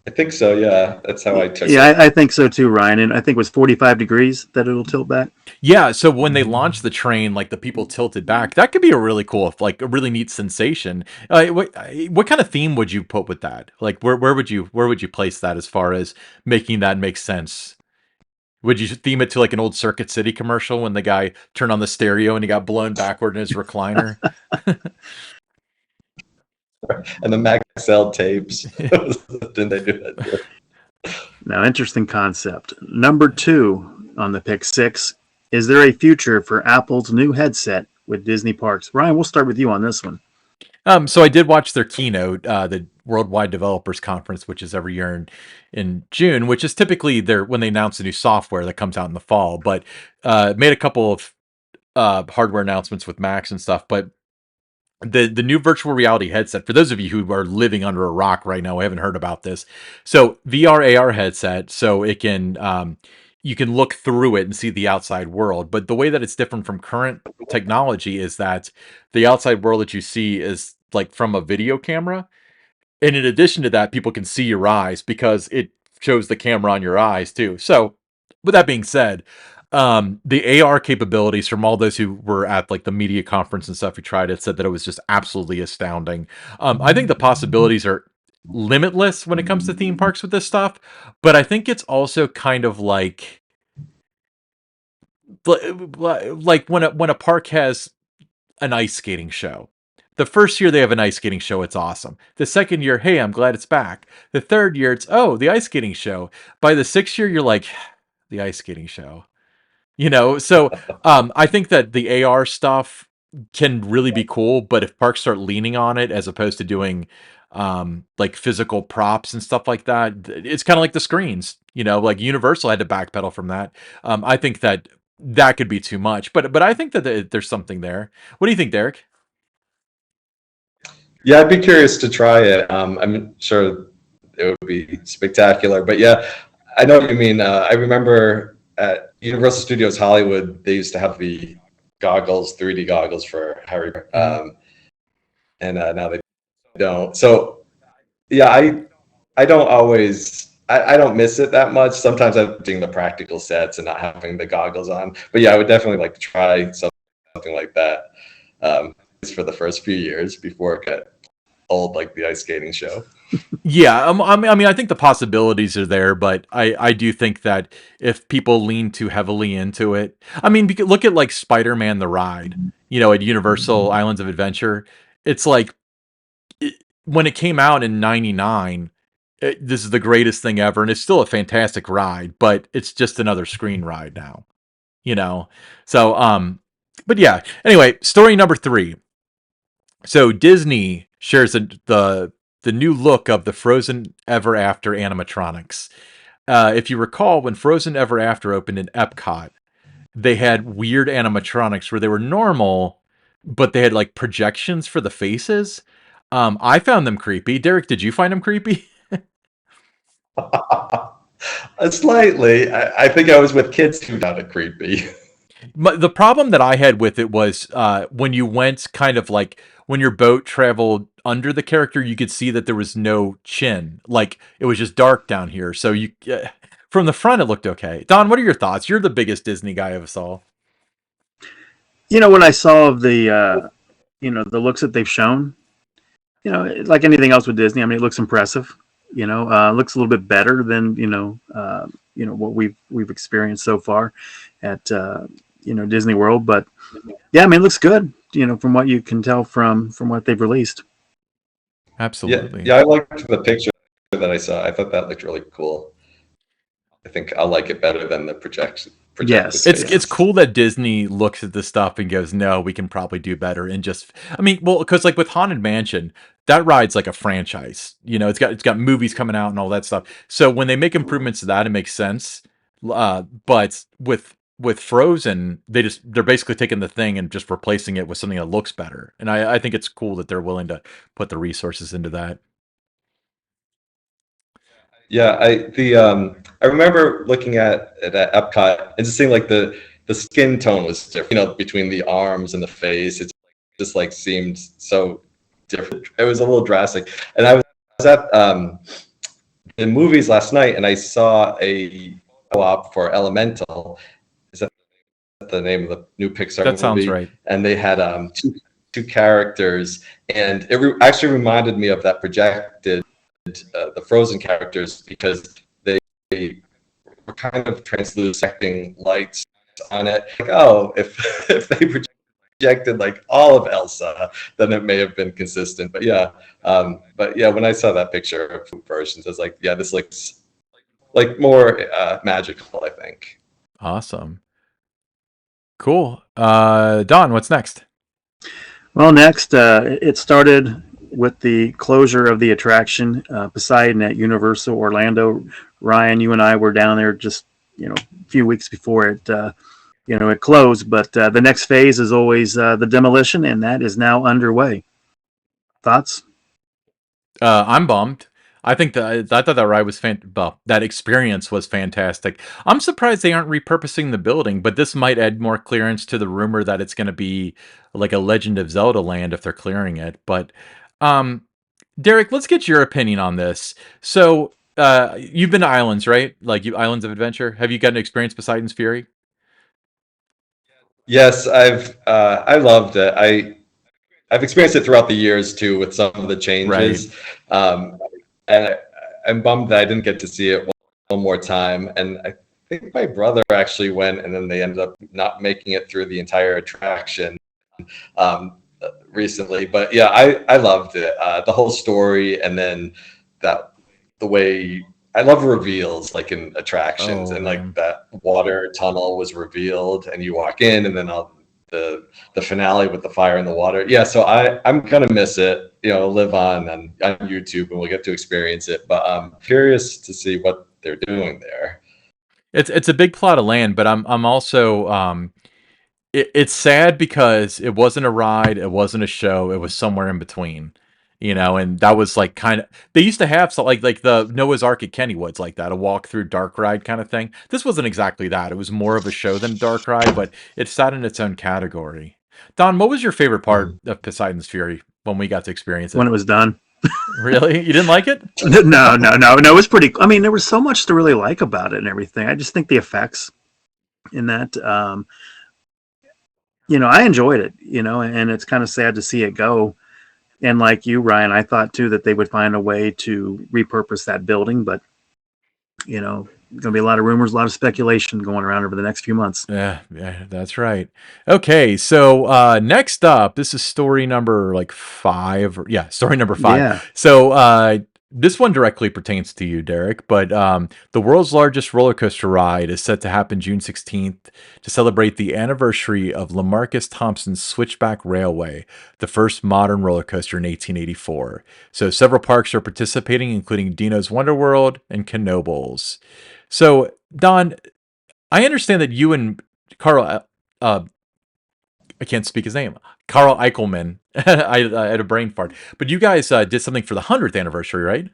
I think so, yeah. That's how I took it. Yeah, I think so too, Ryan. And I think it was 45 degrees that it'll tilt back. Yeah, so when they launched the train, like the people tilted back, that could be a really cool, like a really neat sensation. What kind of theme would you put with that? Like, where would you place that as far as making that make sense? Would you theme it to like an old Circuit City commercial when the guy turned on the stereo and he got blown backward in his recliner? And the Maxell tapes. Didn't they do that too? Now, interesting concept. Number 2 on the Pick Six. Is there a future for Apple's new headset with Disney parks? Ryan, we'll start with you on this one. So I did watch their keynote, the Worldwide Developers Conference, which is every year in June, which is typically when they announce a new software that comes out in the fall. But made a couple of hardware announcements with Macs and stuff. But the new virtual reality headset, for those of you who are living under a rock right now, I haven't heard about this. So VR AR headset, so it can you can look through it and see the outside world. But the way that it's different from current technology is that the outside world that you see is like from a video camera. And in addition to that, people can see your eyes because it shows the camera on your eyes too. So with that being said, the AR capabilities from all those who were at like the media conference and stuff who tried it said that it was just absolutely astounding. I think the possibilities are limitless when it comes to theme parks with this stuff, but I think it's also kind of like when a park has an ice skating show. The first year they have an ice skating show, it's awesome. The second year, hey, I'm glad it's back. The third year, it's, oh, the ice skating show. By the 6th year, you're like, the ice skating show. So I think that the AR stuff can really be cool, but if parks start leaning on it as opposed to doing like physical props and stuff like that, it's kind of like the screens. Like Universal had to backpedal from that. I think that could be too much, but I think that there's something there. What do you think, Derek? Yeah, I'd be curious to try it. I'm sure it would be spectacular. But yeah, I know what you mean. I remember at Universal Studios Hollywood, they used to have the goggles, 3D goggles for Harry Potter. And now they don't. So yeah, I don't always, I don't miss it that much. Sometimes I'm doing the practical sets and not having the goggles on. But yeah, I would definitely like to try something like that. For the first few years before it got old, like the ice skating show. Yeah, I mean, I think the possibilities are there, but I do think that if people lean too heavily into it, I mean, look at like Spider-Man the Ride, at Universal Islands of Adventure. It's like when it came out in '99, this is the greatest thing ever, and it's still a fantastic ride, but it's just another screen ride now, So, but yeah. Anyway, story number 3. So Disney shares the new look of the Frozen Ever After animatronics. If you recall, when Frozen Ever After opened in Epcot, they had weird animatronics where they were normal, but they had like projections for the faces. I found them creepy. Derek, did you find them creepy? Slightly. I think I was with kids who found it creepy. The problem that I had with it was when you went kind of like when your boat traveled under the character, you could see that there was no chin. Like it was just dark down here. So from the front, it looked okay. Don, what are your thoughts? You're the biggest Disney guy of us all. When I saw the the looks that they've shown, like anything else with Disney, I mean, it looks impressive. Looks a little bit better than what we've experienced so far at Disney World. But yeah, I mean, it looks good. From what you can tell from what they've released. Absolutely. Yeah, I liked the picture that I saw. I thought that looked really cool. I think I'll like it better than the projection. Yes, it's cool that Disney looks at this stuff and goes, "No, we can probably do better." And because like with Haunted Mansion, that ride's like a franchise. It's got movies coming out and all that stuff. So when they make improvements to that, it makes sense. But with Frozen, they're basically taking the thing and just replacing it with something that looks better. And I think it's cool that they're willing to put the resources into that. Yeah, I remember looking at Epcot and just seeing like the skin tone was different, between the arms and the face. It just like seemed so different. It was a little drastic. And I was at the movies last night and I saw a co-op for Elemental. Is that the name of the new Pixar movie? That sounds right. And they had two characters, and it actually reminded me of that projected the Frozen characters, because they were kind of translucent lights on it. Like, oh, if they projected like all of Elsa, then it may have been consistent. But yeah, when I saw that picture of versions, I was like, yeah, this looks like more magical, I think. Awesome. Cool. Don, what's next? Well, next, it started with the closure of the attraction, Poseidon at Universal Orlando. Ryan, you and I were down there just, a few weeks before it, it closed. But the next phase is always the demolition, and that is now underway. Thoughts? I'm bummed. I thought that ride was that experience was fantastic. I'm surprised they aren't repurposing the building, but this might add more clearance to the rumor that it's going to be like a Legend of Zelda land if they're clearing it. But Derek, let's get your opinion on this. So you've been to Islands, right? Like Islands of Adventure. Have you gotten to experience Poseidon's Fury? Yes, I loved it. I've experienced it throughout the years too, with some of the changes. Right. And I'm bummed that I didn't get to see it one more time. And I think my brother actually went, and then they ended up not making it through the entire attraction recently. But yeah, I loved it. The whole story, and then the way I love reveals, like in attractions, and like that water tunnel was revealed, and you walk in, and then the finale with the fire in the water. Yeah, so I'm gonna miss it. Live on YouTube, and we'll get to experience it. But I'm curious to see what they're doing there. It's a big plot of land, but I'm also it's sad because it wasn't a ride, it wasn't a show, it was somewhere in between. And that was like kind of, they used to have like the Noah's Ark at Kennywood's like that, a walk through dark ride kind of thing. This wasn't exactly that. It was more of a show than a dark ride, but it sat in its own category. Don, what was your favorite part of Poseidon's Fury when we got to experience it? When it was done. Really? You didn't like it? No. It was pretty. I mean, there was so much to really like about it and everything. I just think the effects in that, I enjoyed it, and it's kind of sad to see it go. And like you, Ryan, I thought too that they would find a way to repurpose that building, but going to be a lot of rumors, a lot of speculation going around over the next few months. Yeah, that's right. Okay, so next up, this is story number 5. Story number 5. Yeah. So this one directly pertains to you, Derek, but the world's largest roller coaster ride is set to happen June 16th to celebrate the anniversary of LaMarcus Thompson's Switchback Railway, the first modern roller coaster in 1884. So several parks are participating, including Dino's Wonder World and Knoebels. So, Don, I understand that you and Carl, I can't speak his name, Carl Eichelman, I had a brain fart, but you guys did something for the 100th anniversary, right?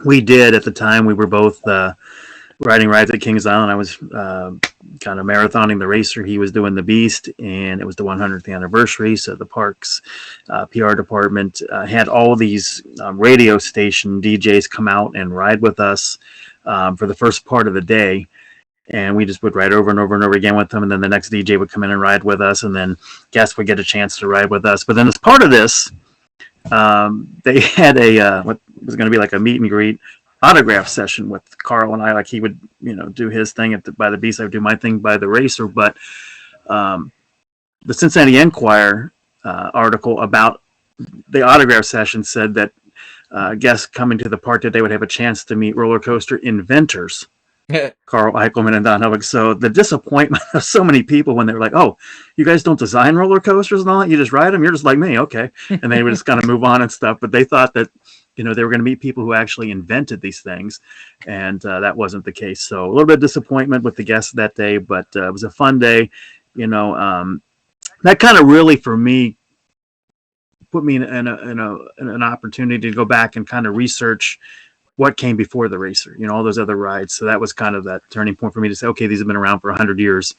We did at the time. We were both riding rides at Kings Island. I was kind of marathoning the racer. He was doing the Beast, and it was the 100th anniversary. So the parks PR department had all these radio station DJs come out and ride with us for the first part of the day. And we just would ride over and over and over again with them. And then the next DJ would come in and ride with us. And then guests would get a chance to ride with us. But then as part of this, they had a what was going to be like a meet and greet autograph session with Carl and I. Like he would, do his thing by the Beast. I would do my thing by the racer. But the Cincinnati Enquirer article about the autograph session said that guests coming to the park today would have a chance to meet roller coaster inventors. Carl Eichelman and Don Helbig. So the disappointment of so many people when they were like, "Oh, you guys don't design roller coasters and all that? You just ride them? You're just like me, okay?" And they would just kind of move on and stuff. But they thought that they were going to meet people who actually invented these things, and that wasn't the case. So a little bit of disappointment with the guests that day, but it was a fun day. That kind of really for me put me in an opportunity to go back and kind of research what came before the racer, all those other rides. So that was kind of that turning point for me to say, okay, these have been around for 100 years,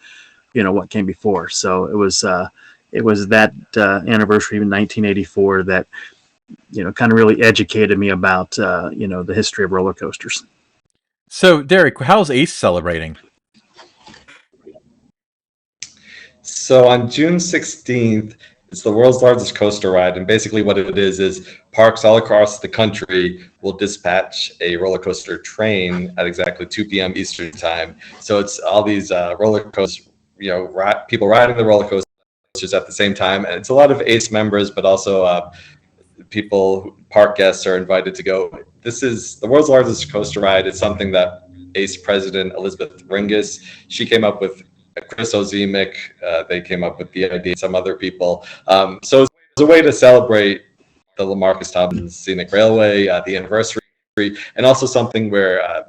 what came before. So it was that anniversary in 1984 that, kind of really educated me about, the history of roller coasters. So Derek, how's Ace celebrating? So on June 16th, it's the world's largest coaster ride, and basically what it is parks all across the country will dispatch a roller coaster train at exactly 2 p.m. Eastern time. So it's all these roller coasters, people riding the roller coasters at the same time, and it's a lot of ACE members, but also park guests are invited to go. This is the world's largest coaster ride. It's something that ACE president Elizabeth Ringus, she came up with. Chris Ozemic, they came up with the idea, some other people. So it's a way to celebrate the LaMarcus Thompson Scenic Railway, the anniversary, and also something where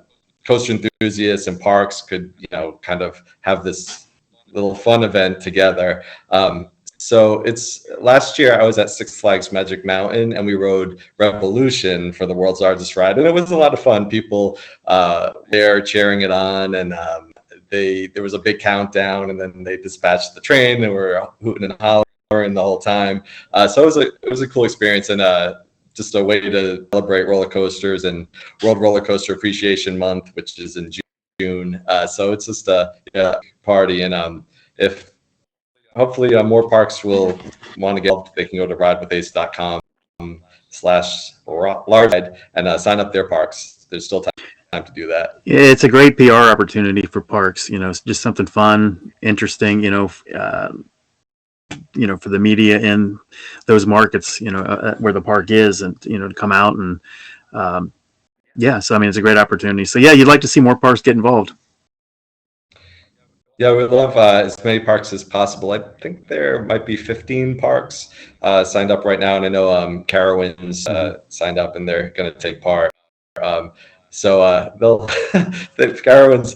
coaster enthusiasts and parks could, kind of have this little fun event together. So it's last year I was at Six Flags Magic Mountain and we rode Revolution for the world's largest ride, and it was a lot of fun. People there cheering it on, and there was a big countdown, and then they dispatched the train. They were hooting and hollering the whole time. So it was a cool experience, and just a way to celebrate roller coasters and World Roller Coaster Appreciation Month, which is in June. So it's just a party, and if hopefully more parks will want to get help, they can go to ridewithace.com/large and sign up their parks. There's still time to do that. Yeah, it's a great PR opportunity for parks. It's just something fun, interesting. For the media in those markets, where the park is, and to come out and So it's a great opportunity. So you'd like to see more parks get involved. Yeah, we love as many parks as possible. I think there might be 15 parks signed up right now, and I know Carowinds signed up, and they're going to take part. So they'll the Carowinds.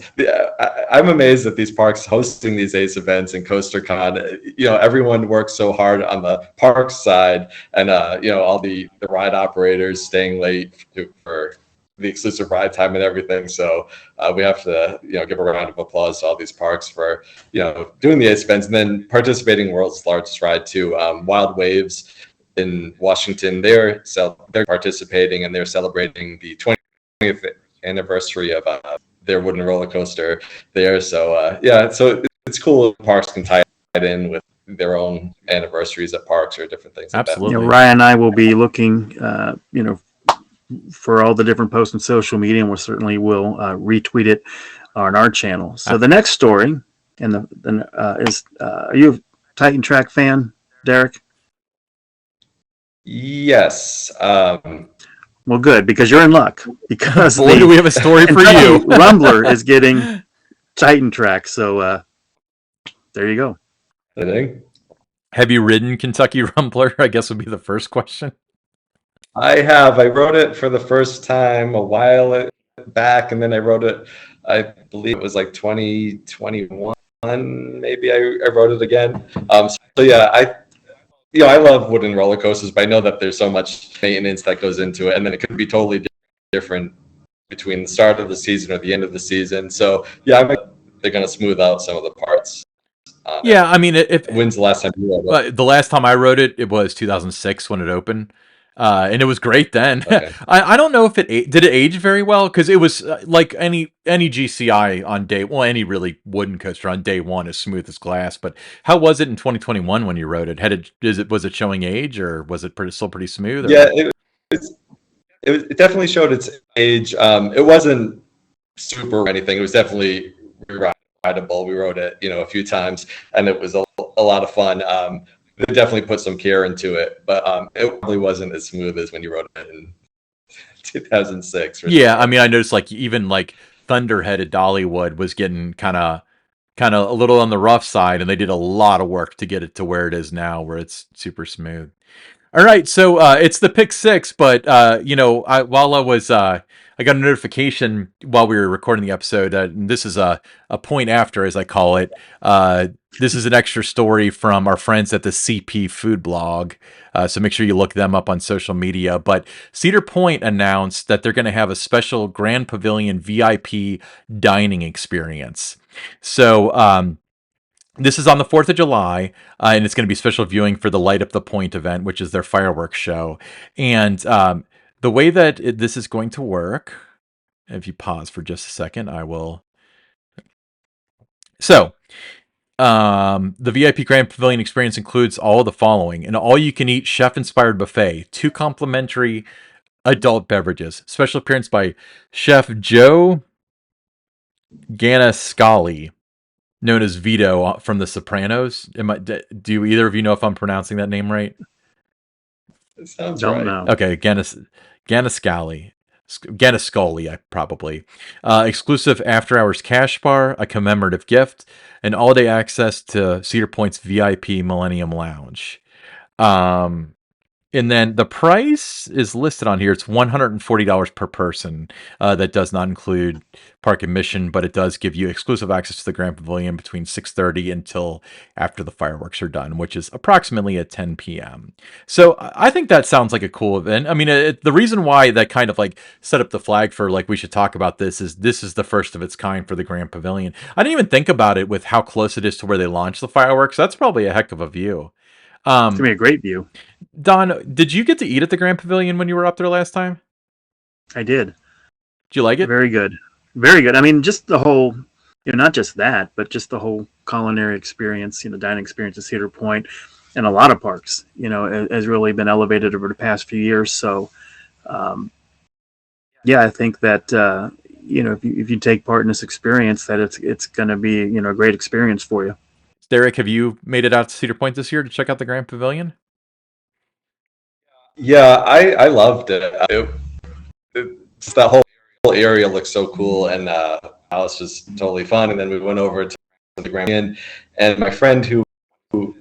I'm amazed at these parks hosting these ACE events and CoasterCon. Everyone works so hard on the park side, and all the ride operators staying late for the exclusive ride time and everything. So we have to give a round of applause to all these parks for doing the ACE events and then participating in world's largest ride too. Wild Waves in Washington, they're participating, and they're celebrating the 20th anniversary of their wooden roller coaster there. So so it's cool if parks can tie it in with their own anniversaries at parks or different things. Absolutely. Like that. Ryan and I will be looking, for all the different posts on social media, and we certainly will retweet it on our channel. So the next story, is are you a Titan Track fan, Derek? Yes. Well, good, because you're in luck. Because boy, do we have a story for you. Rumbler is getting Titan Track, so there you go. I think. Have you ridden Kentucky Rumbler? I guess would be the first question. I have. I rode it for the first time a while back, and then I rode it, I believe it was like 2021, maybe I rode it again. I love wooden roller coasters, but I know that there's so much maintenance that goes into it, and then it could be totally different between the start of the season or the end of the season. So yeah, they're going to smooth out some of the parts. Yeah, I mean, if when's the last time you rode it? the last time I rode it, it was 2006 when it opened, and it was great then. Okay. I don't know if did it age very well, because it was like any GCI on day, well, any really wooden coaster on day one is smooth as glass. But how was it in 2021 when you rode it? Was it showing age, or was it still pretty smooth? Or? Yeah, it definitely showed its age. It wasn't super or anything. It was definitely rideable. We rode it, a few times, and it was a lot of fun. They definitely put some care into it, but it probably wasn't as smooth as when you rode it in 2006. Yeah, I mean, I noticed like even like Thunderhead at Dollywood was getting kind of a little on the rough side, and they did a lot of work to get it to where it is now, where it's super smooth. All right, so it's the pick six, but while I got a notification while we were recording the episode. And this is a point after, as I call it. This is an extra story from our friends at the CP Food Blog. So make sure you look them up on social media. But Cedar Point announced that they're going to have a special Grand Pavilion VIP dining experience. So this is on the 4th of July, and it's going to be special viewing for the Light Up the Point event, which is their fireworks show. And the way that this is going to work, if you pause for just a second, I will. So, the VIP Grand Pavilion experience includes all of the following: an all-you-can-eat chef-inspired buffet, 2 complimentary adult beverages, special appearance by Chef Joe Ganascali, known as Vito from The Sopranos. Do either of you know if I'm pronouncing that name right? It sounds Don't right. know. Okay, Ganascali. Ganascoli, probably. Exclusive after-hours cash bar, a commemorative gift, and all-day access to Cedar Point's VIP Millennium Lounge. And then the price is listed on here. It's $140 per person. That does not include park admission, but it does give you exclusive access to the Grand Pavilion between 6:30 until after the fireworks are done, which is approximately at 10 p.m. So I think that sounds like a cool event. I mean, the reason why that kind of like set up the flag for like we should talk about this is the first of its kind for the Grand Pavilion. I didn't even think about it with how close it is to where they launch the fireworks. That's probably a heck of a view. It's gonna be a great view. Don, did you get to eat at the Grand Pavilion when you were up there last time? I did. Did you like it? Very good. Very good. I mean, just the whole, not just that, but just the whole culinary experience, dining experience at Cedar Point and a lot of parks, has really been elevated over the past few years. So, yeah, I think that, if you take part in this experience, that it's going to be, a great experience for you. Derek, have you made it out to Cedar Point this year to check out the Grand Pavilion? Yeah, I loved it. Just that whole area looks so cool, and house was totally fun. And then we went over to the Grand Pavilion, and my friend who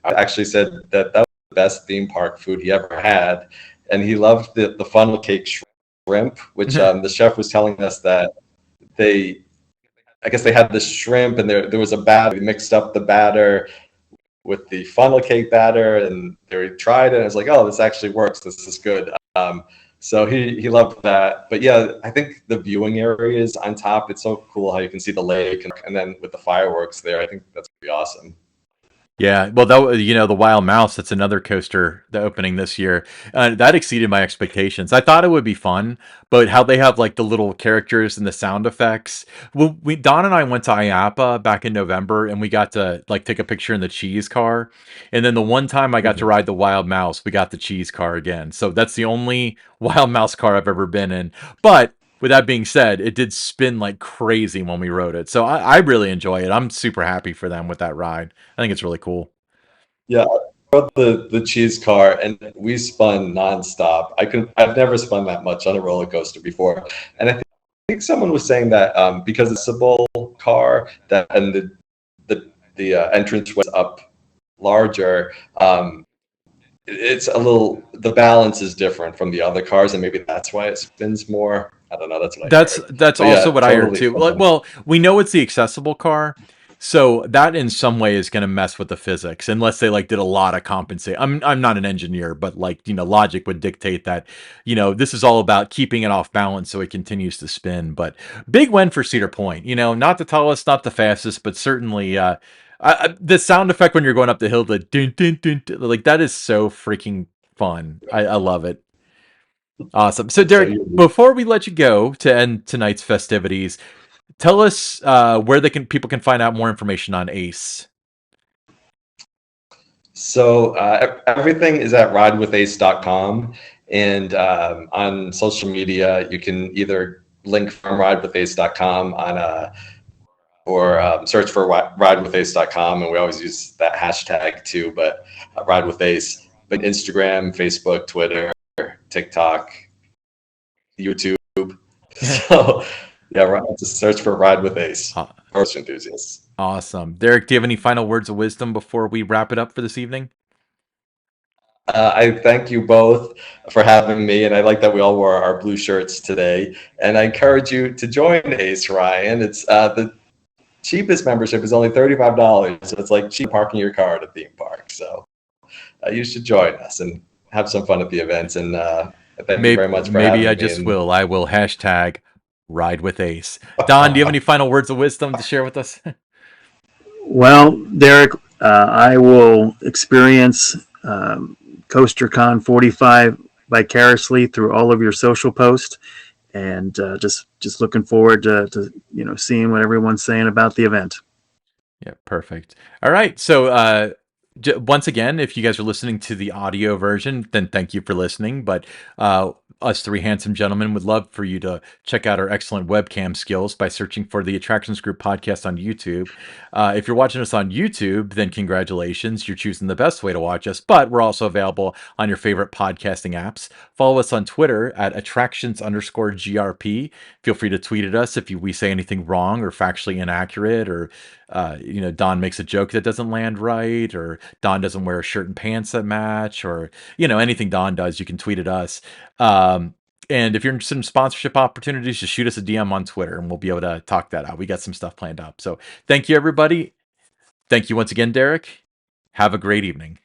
actually said that was the best theme park food he ever had, and he loved the funnel cake shrimp, which the chef was telling us that I guess they had the shrimp, and there was a batter. They mixed up the batter with the funnel cake batter, and they tried it, and I was like, oh, this actually works. This is good. So he loved that. But yeah, I think the viewing areas on top, it's so cool how you can see the lake, and then with the fireworks there, I think that's going to be awesome. Yeah, well, the Wild Mouse, that's another coaster, the opening this year. That exceeded my expectations. I thought it would be fun, but how they have like the little characters and the sound effects. Well, Don and I went to IAAPA back in November, and we got to like take a picture in the cheese car. And then the one time I got to ride the Wild Mouse, we got the cheese car again. So that's the only Wild Mouse car I've ever been in. But with that being said, it did spin like crazy when we rode it. So I really enjoy it. I'm super happy for them with that ride. I think it's really cool. Yeah, I rode the cheese car, and we spun nonstop. I've never spun that much on a roller coaster before. And I think someone was saying that because it's a bowl car, that and the entrance was up larger, it's a little, the balance is different from the other cars, and maybe that's why it spins more. I don't know. That's what I heard. That's But also yeah, what I heard totally too. fun. Well, we know it's the accessible car, So that in some way is going to mess with the physics unless they like did a lot of compensate. I'm not an engineer, but like, logic would dictate that, this is all about keeping it off balance so it continues to spin. But big win for Cedar Point, not the tallest, not the fastest, but certainly the sound effect when you're going up the hill, the dun, dun, dun, dun, like that is so freaking fun. I love it. Awesome. So Derek, before we let you go to end tonight's festivities, tell us where people can find out more information on Ace. So everything is at ridewithace.com, and on social media you can either link from ridewithace.com or search for ridewithace.com, and we always use that hashtag too, but Ride with Ace. But Instagram, Facebook, Twitter, TikTok, YouTube. So yeah, just search for Ride with Ace. Horse enthusiasts. Awesome. Derek, do you have any final words of wisdom before we wrap it up for this evening? I thank you both for having me, and I like that we all wore our blue shirts today. And I encourage you to join Ace, Ryan. It's the cheapest membership is only $35, so it's like cheap parking your car at a theme park. So you should join us and have some fun at the events. And thank you very much for having me. Maybe I just will. I will hashtag Ride with Ace. Don, do you have any final words of wisdom to share with us? Well, Derek, I will experience CoasterCon 45 vicariously through all of your social posts, and just looking forward to seeing what everyone's saying about the event. Yeah, perfect. All right, so once again, if you guys are listening to the audio version, then thank you for listening. But us three handsome gentlemen would love for you to check out our excellent webcam skills by searching for the Attractions Group podcast on YouTube. If you're watching us on YouTube, then congratulations, you're choosing the best way to watch us. But we're also available on your favorite podcasting apps. Follow us on Twitter at attractions_GRP. Feel free to tweet at us if we say anything wrong or factually inaccurate, or Don makes a joke that doesn't land right, or Don doesn't wear a shirt and pants that match, or anything Don does, you can tweet at us. And if you're interested in sponsorship opportunities, just shoot us a DM on Twitter and we'll be able to talk that out. We got some stuff planned up. So thank you, everybody. Thank you once again, Derek. Have a great evening.